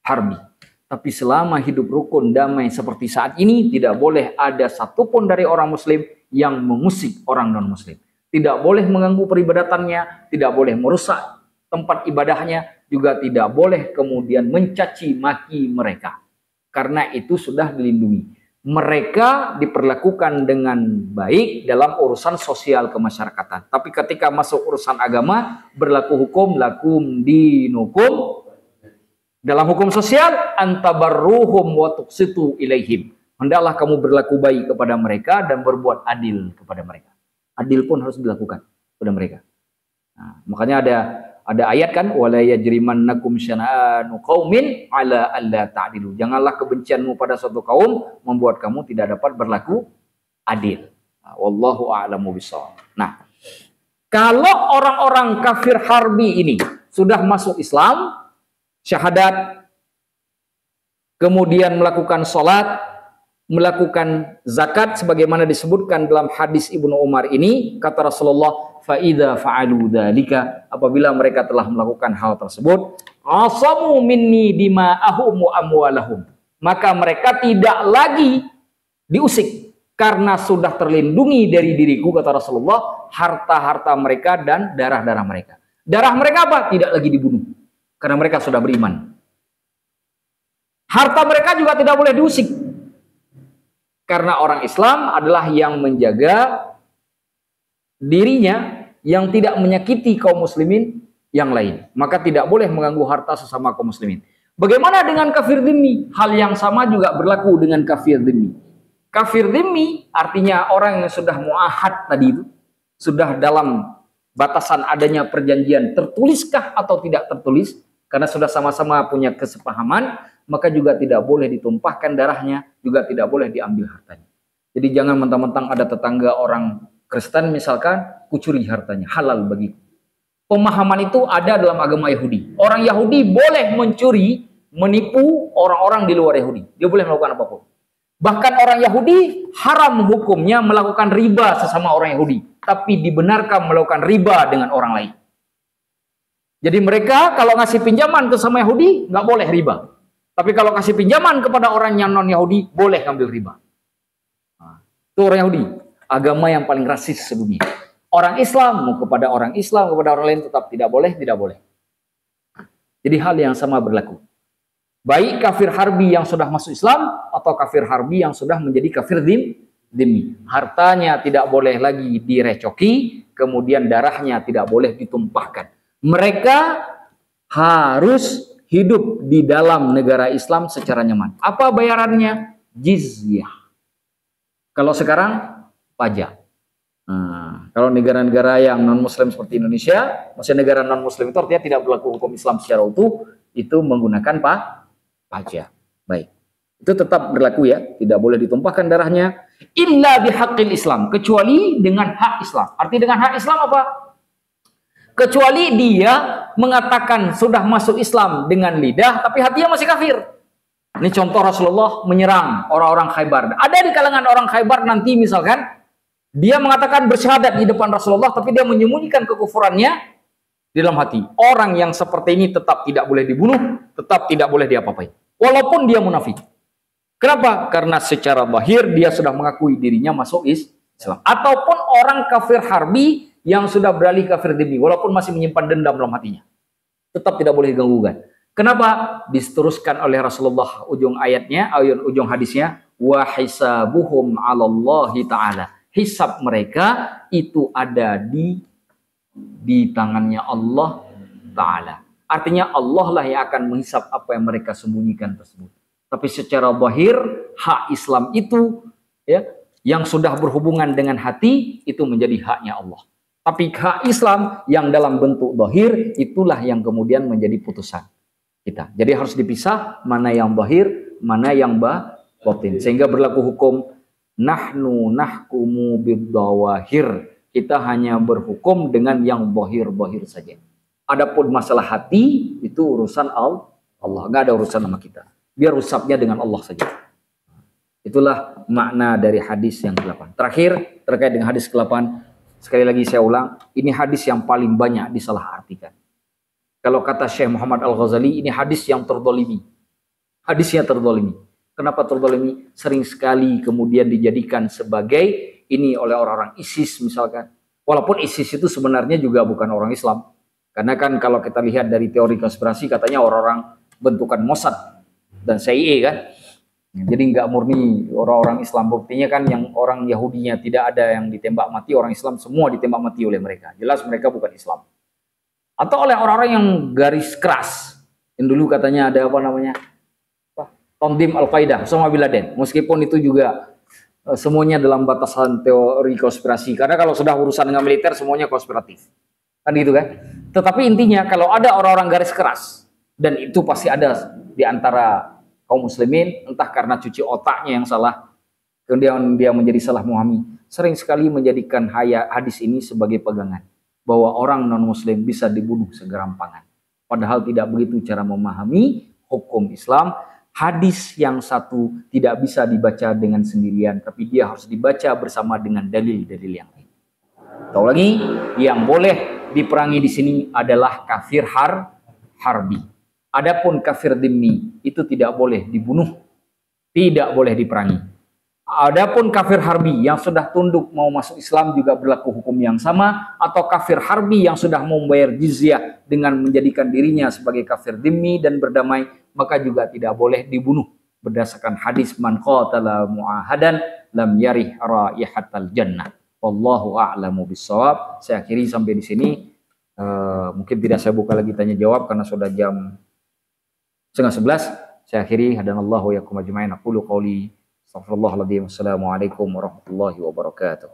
harbi. Tapi selama hidup rukun damai seperti saat ini, tidak boleh ada satupun dari orang muslim yang mengusik orang non-muslim. Tidak boleh mengganggu peribadatannya, tidak boleh merusak tempat ibadahnya, juga tidak boleh kemudian mencaci maki mereka. Karena itu sudah dilindungi. Mereka diperlakukan dengan baik dalam urusan sosial kemasyarakatan. Tapi ketika masuk urusan agama, berlaku hukum lakum dinukum. Dalam hukum sosial, antabarruhum wa tuqsitu ilaihim. Hendaklah kamu berlaku baik kepada mereka dan berbuat adil kepada mereka. Adil pun harus dilakukan kepada mereka. Nah, makanya ada ayat kan, wala yajrimannakum syana'anu qaumin ala alla ta'dilu. Janganlah kebencianmu pada suatu kaum membuat kamu tidak dapat berlaku adil. Nah, wallahu a'lamu bishawab. Nah, kalau orang-orang kafir harbi ini sudah masuk Islam, syahadat, kemudian melakukan sholat, melakukan zakat sebagaimana disebutkan dalam hadis Ibnu Umar ini, kata Rasulullah, faida fa'alu dzalika, apabila mereka telah melakukan hal tersebut, asamu minni dima'ahum wa amwalahum, maka mereka tidak lagi diusik karena sudah terlindungi dari diriku, kata Rasulullah, harta-harta mereka dan darah-darah mereka. Darah mereka apa? Tidak lagi dibunuh karena mereka sudah beriman. Harta mereka juga tidak boleh diusik karena orang Islam adalah yang menjaga dirinya yang tidak menyakiti kaum muslimin yang lain. Maka tidak boleh mengganggu harta sesama kaum muslimin. Bagaimana dengan kafir dhimmi? Hal yang sama juga berlaku dengan kafir dhimmi. Kafir dhimmi artinya orang yang sudah muahad tadi itu, sudah dalam batasan adanya perjanjian, tertuliskah atau tidak tertulis, karena sudah sama-sama punya kesepahaman, maka juga tidak boleh ditumpahkan darahnya, juga tidak boleh diambil hartanya. Jadi jangan mentang-mentang ada tetangga orang Kristen misalkan, kucuri hartanya, halal bagiku. Pemahaman itu ada dalam agama Yahudi. Orang Yahudi boleh mencuri, menipu orang-orang di luar Yahudi. Dia boleh melakukan apapun. Bahkan orang Yahudi haram hukumnya melakukan riba sesama orang Yahudi. Tapi dibenarkan melakukan riba dengan orang lain. Jadi mereka kalau ngasih pinjaman ke sama Yahudi, nggak boleh riba. Tapi kalau kasih pinjaman kepada orang yang non-Yahudi, boleh ngambil riba. Nah, itu orang Yahudi. Agama yang paling rasis sedunia. Orang Islam, mau kepada orang Islam, kepada orang lain tetap tidak boleh, tidak boleh. Jadi hal yang sama berlaku. Baik kafir harbi yang sudah masuk Islam, atau kafir harbi yang sudah menjadi kafir dhimmi. Hartanya tidak boleh lagi direcoki, kemudian darahnya tidak boleh ditumpahkan. Mereka harus hidup di dalam negara Islam secara nyaman. Apa bayarannya? Jizyah. Kalau sekarang pajak. Nah, kalau negara-negara yang non-muslim seperti Indonesia, maksudnya negara non-muslim itu artinya tidak berlaku hukum Islam secara utuh, itu menggunakan pajak. Baik. Itu tetap berlaku ya, tidak boleh ditumpahkan darahnya illa bihaqqil Islam, kecuali dengan hak Islam. Arti dengan hak Islam apa? Kecuali dia mengatakan sudah masuk Islam dengan lidah, tapi hatinya masih kafir. Ini contoh Rasulullah menyerang orang-orang Khaybar. Ada di kalangan orang Khaybar nanti misalkan, dia mengatakan bersyahadat di depan Rasulullah, tapi dia menyembunyikan kekufurannya di dalam hati. Orang yang seperti ini tetap tidak boleh dibunuh, tetap tidak boleh diapa-apain. walaupun dia munafik. Kenapa? Karena secara zahir dia sudah mengakui dirinya masuk Islam. Ataupun orang kafir harbi yang sudah beralih kafir dhimmi, walaupun masih menyimpan dendam dalam hatinya, tetap tidak boleh diganggukan. Kenapa? Diteruskan oleh Rasulullah ujung ayatnya, ujung hadisnya, wa hisabuhum 'alallahi ta'ala. Hisab mereka itu ada di tangannya Allah Ta'ala. Artinya Allah lah yang akan menghisab apa yang mereka sembunyikan tersebut. Tapi secara zahir, hak Islam itu ya, yang sudah berhubungan dengan hati, itu menjadi haknya Allah. Tapi hak Islam yang dalam bentuk zahir, itulah yang kemudian menjadi putusan kita. Jadi harus dipisah mana yang zahir, mana yang batin. Sehingga berlaku hukum nahnu nahkumu bid-dawahir. Kita hanya berhukum dengan yang zahir-zahir saja. Adapun masalah hati, itu urusan Allah. Nggak ada urusan sama kita. Biar usapnya dengan Allah saja. Itulah makna dari hadis yang ke-8. Terakhir, terkait dengan hadis ke-8. Sekali lagi saya ulang, ini hadis yang paling banyak disalahartikan. Kalau kata Syekh Muhammad Al-Ghazali, ini hadis yang terdolimi. Hadisnya terdolimi. Kenapa terdolimi? Sering sekali kemudian dijadikan sebagai ini oleh orang-orang ISIS misalkan. Walaupun ISIS itu sebenarnya juga bukan orang Islam. Karena kan kalau kita lihat dari teori konspirasi, katanya orang-orang bentukan Mossad dan CIA kan. Jadi nggak murni orang-orang Islam. Buktinya kan yang orang Yahudinya tidak ada yang ditembak mati, orang Islam semua ditembak mati oleh mereka. Jelas mereka bukan Islam. Atau oleh orang-orang yang garis keras. Yang dulu katanya ada apa namanya? Tanzim Al-Qaeda, Osama bin Laden. Meskipun itu juga semuanya dalam batasan teori konspirasi. Karena kalau sudah urusan dengan militer semuanya konspiratif. Kan gitu kan? Tetapi intinya kalau ada orang-orang garis keras, dan itu pasti ada di antara kaum muslimin, entah karena cuci otaknya yang salah, kemudian dia menjadi salah memahami, sering sekali menjadikan hadis ini sebagai pegangan bahwa orang non-muslim bisa dibunuh segerampangan. Padahal tidak begitu cara memahami hukum Islam. Hadis yang satu tidak bisa dibaca dengan sendirian, tapi dia harus dibaca bersama dengan dalil-dalil yang lain. Tahu lagi, yang boleh diperangi di sini adalah kafir harbi. Adapun kafir dhimmi itu tidak boleh dibunuh, tidak boleh diperangi. Adapun kafir harbi yang sudah tunduk mau masuk Islam juga berlaku hukum yang sama, atau kafir harbi yang sudah mau membayar jizyah dengan menjadikan dirinya sebagai kafir dhimmi dan berdamai, maka juga tidak boleh dibunuh berdasarkan hadis man qatala mu'ahadan lam yarih raihatal jannah. Wallahu a'lamu bissawab. Saya akhiri sampai di sini. Mungkin tidak saya buka lagi tanya jawab karena sudah jam 10:30. Saya akhiri, hadanallahu yakum ajma'in. Aqulu qawli astaghfirullahaladzim. Assalamualaikum warahmatullahi wabarakatuh.